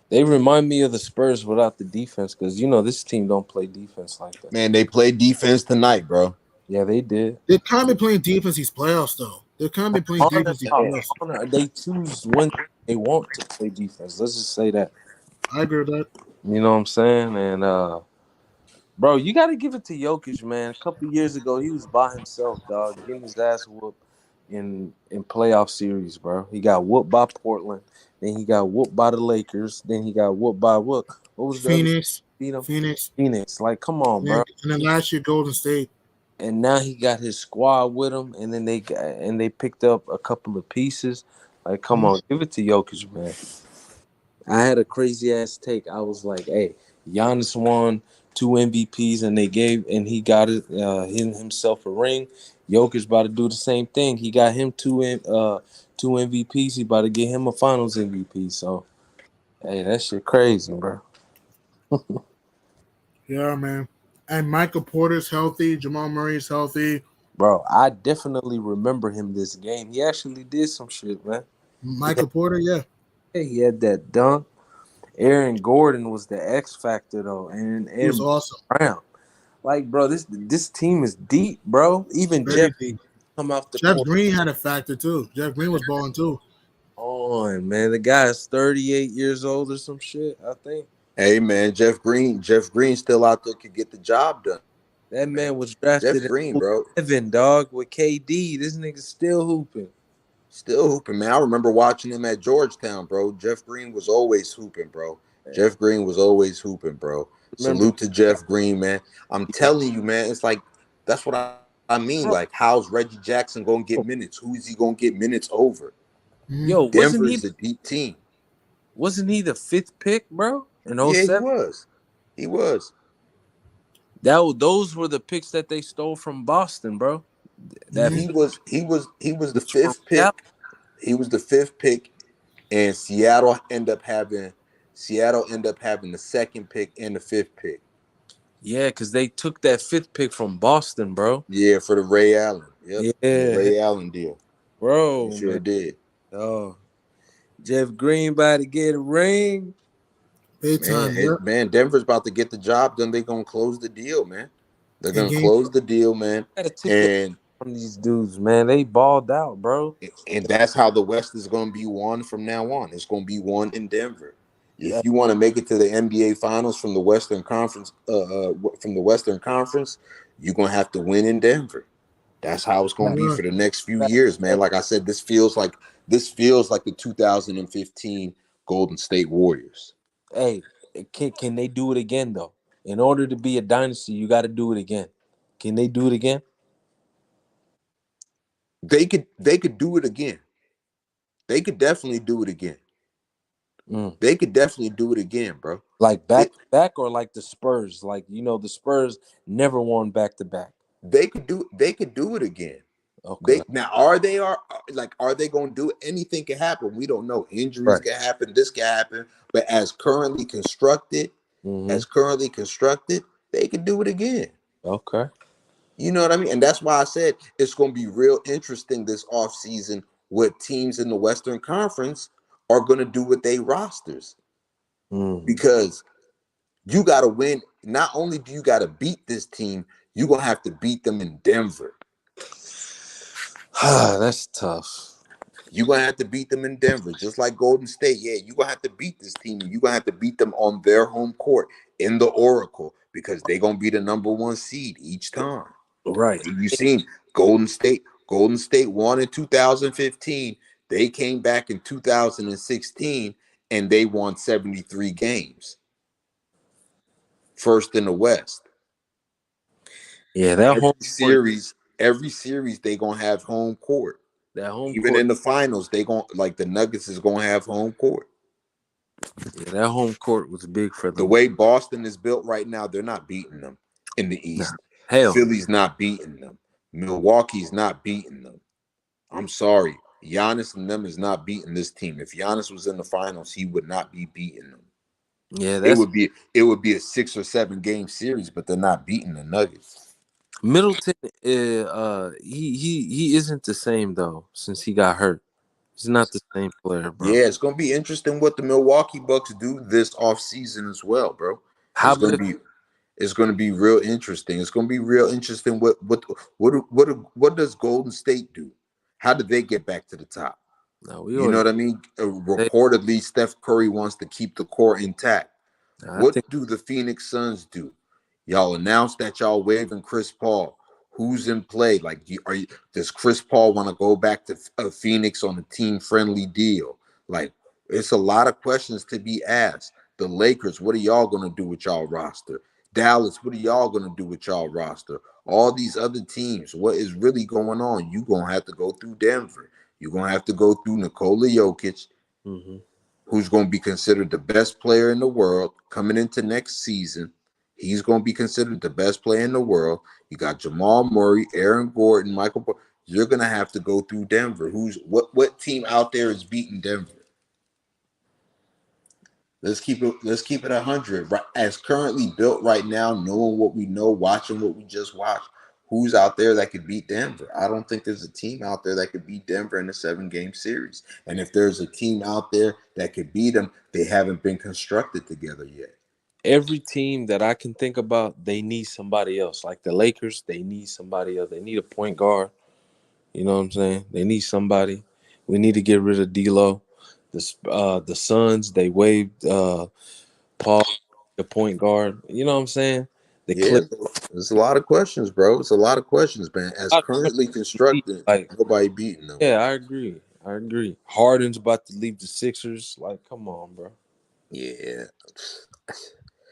they remind me of the Spurs without the defense because this team don't play defense like that. Man, they played defense tonight, bro. Yeah, they did. They're kind of playing defense these playoffs, though. They're kind of playing On, defense these no, playoffs. they choose when they want to play defense. Let's just say that. I agree with that. You know what I'm saying? And bro, you got to give it to Jokic, man. A couple years ago, he was by himself, dog, getting his ass whooped in playoff series, bro. He got whooped by Portland, then he got whooped by the Lakers, then he got whooped by what? What was the other team Phoenix, that beat him? Phoenix, Phoenix. Like, come on, bro. and then last year Golden State. And now he got his squad with him, and then they picked up a couple of pieces. Like, come Mhm. on, give it to Jokic, man. I had a crazy ass take. I was like, "Hey, Giannis won 2 MVPs, and he got himself a ring. Jokic about to do the same thing. He got him two MVPs. He about to get him a Finals MVP. So, hey, that shit crazy, bro. Yeah, man. And Michael Porter's healthy. Jamal Murray's healthy. Bro, I definitely remember him this game. He actually did some shit, man. He had, Michael Porter, yeah, he had that dunk. Aaron Gordon was the X factor though, he was and awesome. Brown. Like, bro, this team is deep, bro. Even Jeff Very deep. come off the Jeff court. Green had a factor too. Jeff Green was balling too. On, man. The guy's 38 years old or some shit, I think. Hey man, Jeff Green still out there could get the job done, man. That man was Jeff drafted Green, at bro. 11, dog, with KD. This nigga still hooping. Still hooping, man. I remember watching him at Georgetown, bro. Jeff Green was always hooping, bro. Jeff Green was always hooping, bro. Remember, Salute to Jeff Green, man. I'm telling you, man, it's like that's what I mean. Like, how's Reggie Jackson gonna get minutes? Who is he gonna get minutes over? Mhm. yo, Denver is a deep team. wasn't he the fifth pick, bro? In Yeah, he '07? was. He was. Those were the picks that they stole from Boston, bro. That Mhm. He fifth was. He was the was from fifth pick. Cal. He was the fifth pick, and Seattle end up having the second pick and the fifth pick. Yeah, because they took that fifth pick from Boston, bro. Yeah, for the Ray Allen. Yep, for the Yeah, Ray Allen deal. They bro, sure man. did. Oh, Jeff Green about to get a ring. Big Man, time, yeah. man, Denver's about to get the job done. They're gonna close the deal, man. They're In gonna game, close the deal, man. Gotta take the And from these dudes, man. They balled out, bro. and that's how the West is gonna be won from now on. It's gonna be won in Denver. Yeah, If you want to make it to the NBA Finals from the Western Conference, you're gonna have to win in Denver. That's how it's gonna be yeah. for the next few years, man. Like I said, this feels like the 2015 Golden State Warriors. hey, can they do it again though? In order to be a dynasty, you got to do it again. Can they do it again? They could do it again. They could definitely do it again. Mm. They could definitely do it again, bro. Like They back to back, or like the Spurs? Like the Spurs never won back to back. they could do it again. Okay, Are they going to do it? Anything can happen. We don't know. Injuries right. can happen. This can happen. But Mm-hmm. as currently constructed, they could do it again. Okay. You know what I mean? And that's why I said it's going to be real interesting this offseason what teams in the Western Conference are going to do with their rosters Mm. because you got to win. Not only do you got to beat this team, you're going to have to beat them in Denver. That's tough. You're going to have to beat them in Denver, just like Golden State. Yeah, you're going to have to beat this team. You're going to have to beat them on their home court in the Oracle because they're going to be the number one seed each time. Right. You seen Golden State. Golden State won in 2015. They came back in 2016 and they won 73 games. First in the West. Yeah, that home court. Every series they gonna have home court. That home Even court. in the finals, they gonna like the Nuggets is gonna have home court. Yeah, that home court was big for The them. way Boston is built right now, they're not beating them in the Nah, East. hell, Philly's not beating them. Milwaukee's not beating them. I'm sorry. Giannis and them is not beating this team. If Giannis was in the finals, he would not be beating them. yeah, It that's would be it would be a 6 or 7 game series, but they're not beating the Nuggets. Middleton. He isn't the same though since he got hurt. He's not the same player, bro. Yeah, it's gonna be interesting what the Milwaukee Bucks do this offseason as well, bro. How It's about gonna if be it's gonna be real interesting. It's gonna be real interesting what does Golden State do? How did they get back to the top? no, we You know already what I mean? they, Reportedly, Steph Curry wants to keep the core intact. I What think do the Phoenix Suns do? Y'all announced that y'all waiving Chris Paul. Who's in play? Like, does Chris Paul want to go back to Phoenix on a team-friendly deal? Like, it's a lot of questions to be asked. The Lakers, what are y'all gonna do with y'all roster? Dallas, what are y'all gonna do with y'all roster? All these other teams, what is really going on? You gonna have to go through Denver. You're gonna have to go through Nikola Jokic, mm-hmm. who's going to be considered the best player in the world coming into next season. He's going to be considered the best player in the world. You got Jamal Murray, Aaron Gordon, Michael. You're going to have to go through Denver. What team out there is beating Denver? Let's keep it 100. Right, as currently built right now, knowing what we know, watching what we just watched, who's out there that could beat Denver? I don't think there's a team out there that could beat Denver in a 7 game series. And if there's a team out there that could beat them, they haven't been constructed together yet. Every team that I can think about, they need somebody else. Like the Lakers, they need somebody else. They need a point guard. You know what I'm saying? They need somebody. We need to get rid of D'Lo. The Suns, they waived Paul, the point guard. You know what I'm saying? The Yeah, Clippers. there's a lot of questions, bro. It's a lot of questions, man. As currently constructed, Like, nobody beating them. yeah, I agree. I agree. Harden's about to leave the Sixers. Like, come on, bro. Yeah.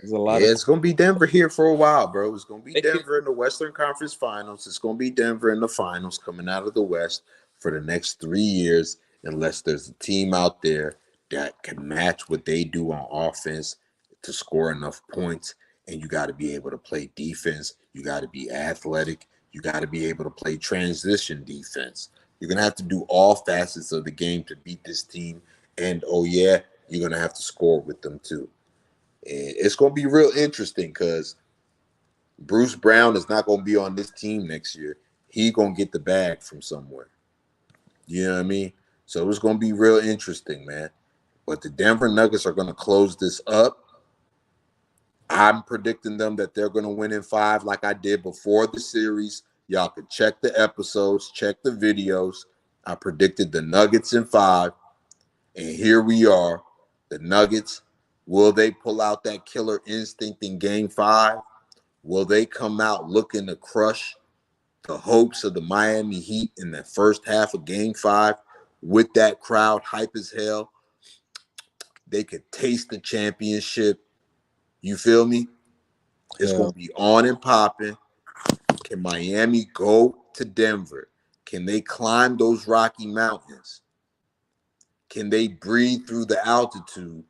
There's a lot Yeah, of it's gonna be Denver here for a while, bro. It's gonna be they can, Denver in the Western Conference Finals. It's gonna be Denver in the finals coming out of the West for the next 3 years, unless there's a team out there that can match what they do on offense to score enough points. And you got to be able to play defense. You got to be athletic. You got to be able to play transition defense. You're gonna have to do all facets of the game to beat this team. And oh yeah, you're gonna have to score with them too. And it's going to be real interesting because Bruce Brown is not going to be on this team next year. He going to get the bag from somewhere. You know what I mean? So it's going to be real interesting, man. But the Denver Nuggets are going to close this up. I'm predicting them that they're going to win in 5 like I did before the series. Y'all can check the episodes, check the videos. I predicted the Nuggets in 5. And here we are. The Nuggets, will they pull out that killer instinct in game 5? Will they come out looking to crush the hopes of the Miami Heat in the first half of game 5 with that crowd hype as hell? They could taste the championship. You feel me? It's going hell, to be on and popping. Can Miami go to Denver? Can they climb those Rocky Mountains? Can they breathe through the altitude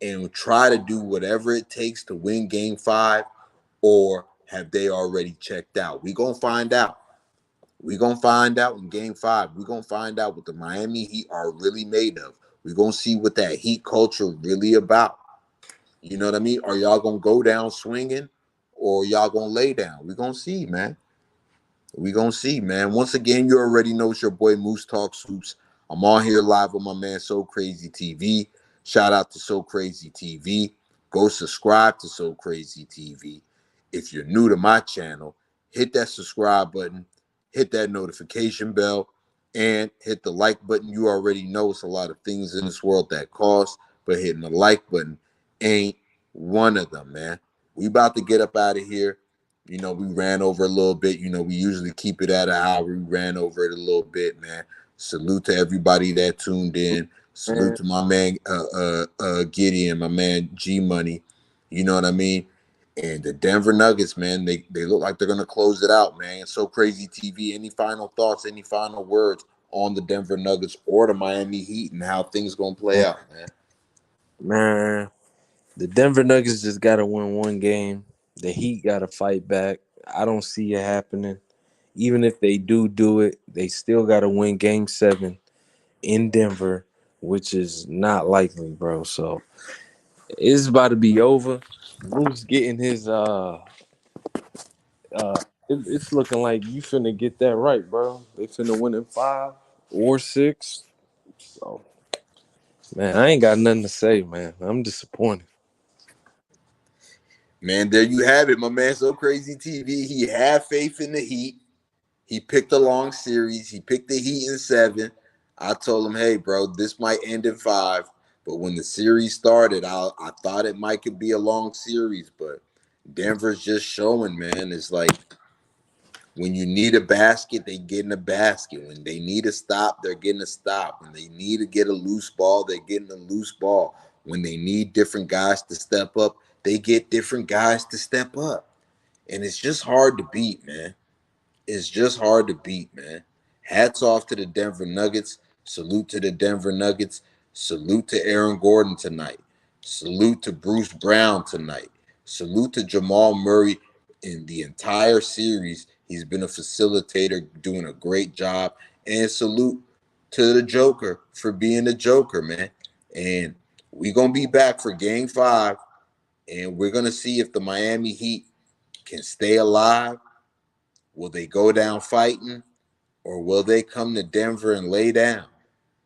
and try to do whatever it takes to win game 5? Or have they already checked out? We're going to find out. We're going to find out in game 5. We're going to find out what the Miami Heat are really made of. We're going to see what that Heat culture really about. You know what I mean? Are y'all going to go down swinging or y'all going to lay down? We're going to see, man. We gonna see, man. Once again, you already know it's your boy Moose Talk Swoops. I'm on here live with my man So Crazy TV. Shout out to So Crazy TV. Go subscribe to So Crazy TV. If you're new to my channel, hit that subscribe button, hit that notification bell, and hit the like button. You already know it's a lot of things in this world that cost, but hitting the like button ain't one of them, man. We about to get up out of here. We ran over a little bit. We usually keep it at an hour. We ran over it a little bit, man. Salute to everybody that tuned in. Salute man. to my man Gideon, my man G Money. You know what I mean? And the Denver Nuggets, man, they look like they're gonna close it out, man. So Crazy TV. Any final thoughts? Any final words on the Denver Nuggets or the Miami Heat and how things gonna play out, man? Man, the Denver Nuggets just got to win one game. The Heat got to fight back. I don't see it happening. Even if they do it, they still got to win game 7 in Denver, which is not likely, bro. So it's about to be over. Bruce getting his it's looking like you finna get that right, bro. They finna win in 5 or 6. So man, I ain't got nothing to say, man. I'm disappointed. Man, there you have it, my man. So Crazy TV. He had faith in the Heat. He picked a long series. He picked the Heat in 7. I told him, hey, bro, this might end in 5. But when the series started, I thought it might could be a long series. But Denver's just showing, man. It's like when you need a basket, they get in a basket. When they need a stop, they're getting a stop. When they need to get a loose ball, they're getting a loose ball. When they need different guys to step up, they get different guys to step up. And it's just hard to beat, man. It's just hard to beat, man. Hats off to the Denver Nuggets. Salute to the Denver Nuggets. Salute to Aaron Gordon tonight. Salute to Bruce Brown tonight. Salute to Jamal Murray in the entire series. He's been a facilitator, doing a great job. And salute to the Joker for being the Joker, man. And We're gonna be back for Game 5, and we're gonna see if the Miami Heat can stay alive. Will they go down fighting, or will they come to Denver and lay down?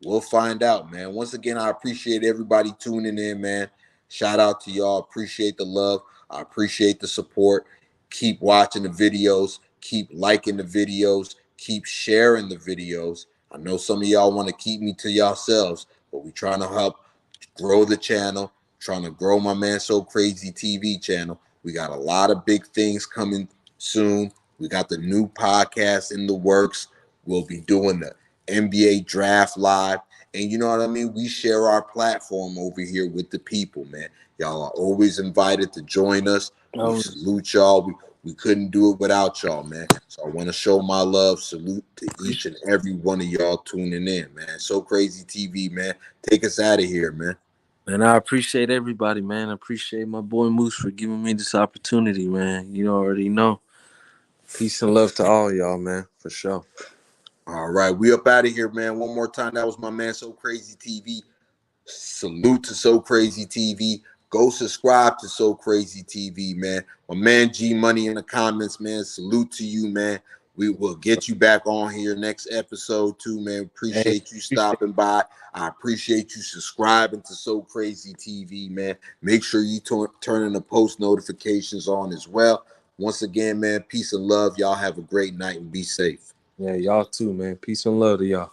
We'll find out, man. Once again, I appreciate everybody tuning in, man. Shout out to y'all. Appreciate the love. I appreciate the support. Keep watching the videos. Keep liking the videos. Keep sharing the videos. I know some of y'all want to keep me to yourselves, but we're trying to help grow the channel, trying to grow my Man So Crazy TV channel. We got a lot of big things coming soon. We got the new podcast in the works. We'll be doing the NBA draft live. And you know what I mean? We share our platform over here with the people, man. Y'all are always invited to join us. We Oh, salute y'all. We couldn't do it without y'all, man. So I want to show my love, salute to each and every one of y'all tuning in, man. So Crazy TV, man. Take us out of here, man. and I appreciate everybody, man. I appreciate my boy Moose for giving me this opportunity, man. You already know. Peace and love to all y'all, man, for sure. All right, we up out of here, man. One more time. That was my Man So Crazy TV. Salute to So Crazy TV. Go subscribe to So Crazy TV, man. My man G Money in the comments, man. Salute to you, man. We will get you back on here next episode too, man. Hey, Appreciate you stopping by. I appreciate you subscribing to So Crazy TV, man. Make sure you turn in the post notifications on as well. Once again, man, peace and love. Y'all have a great night and be safe. yeah, y'all too, man. Peace and love to y'all.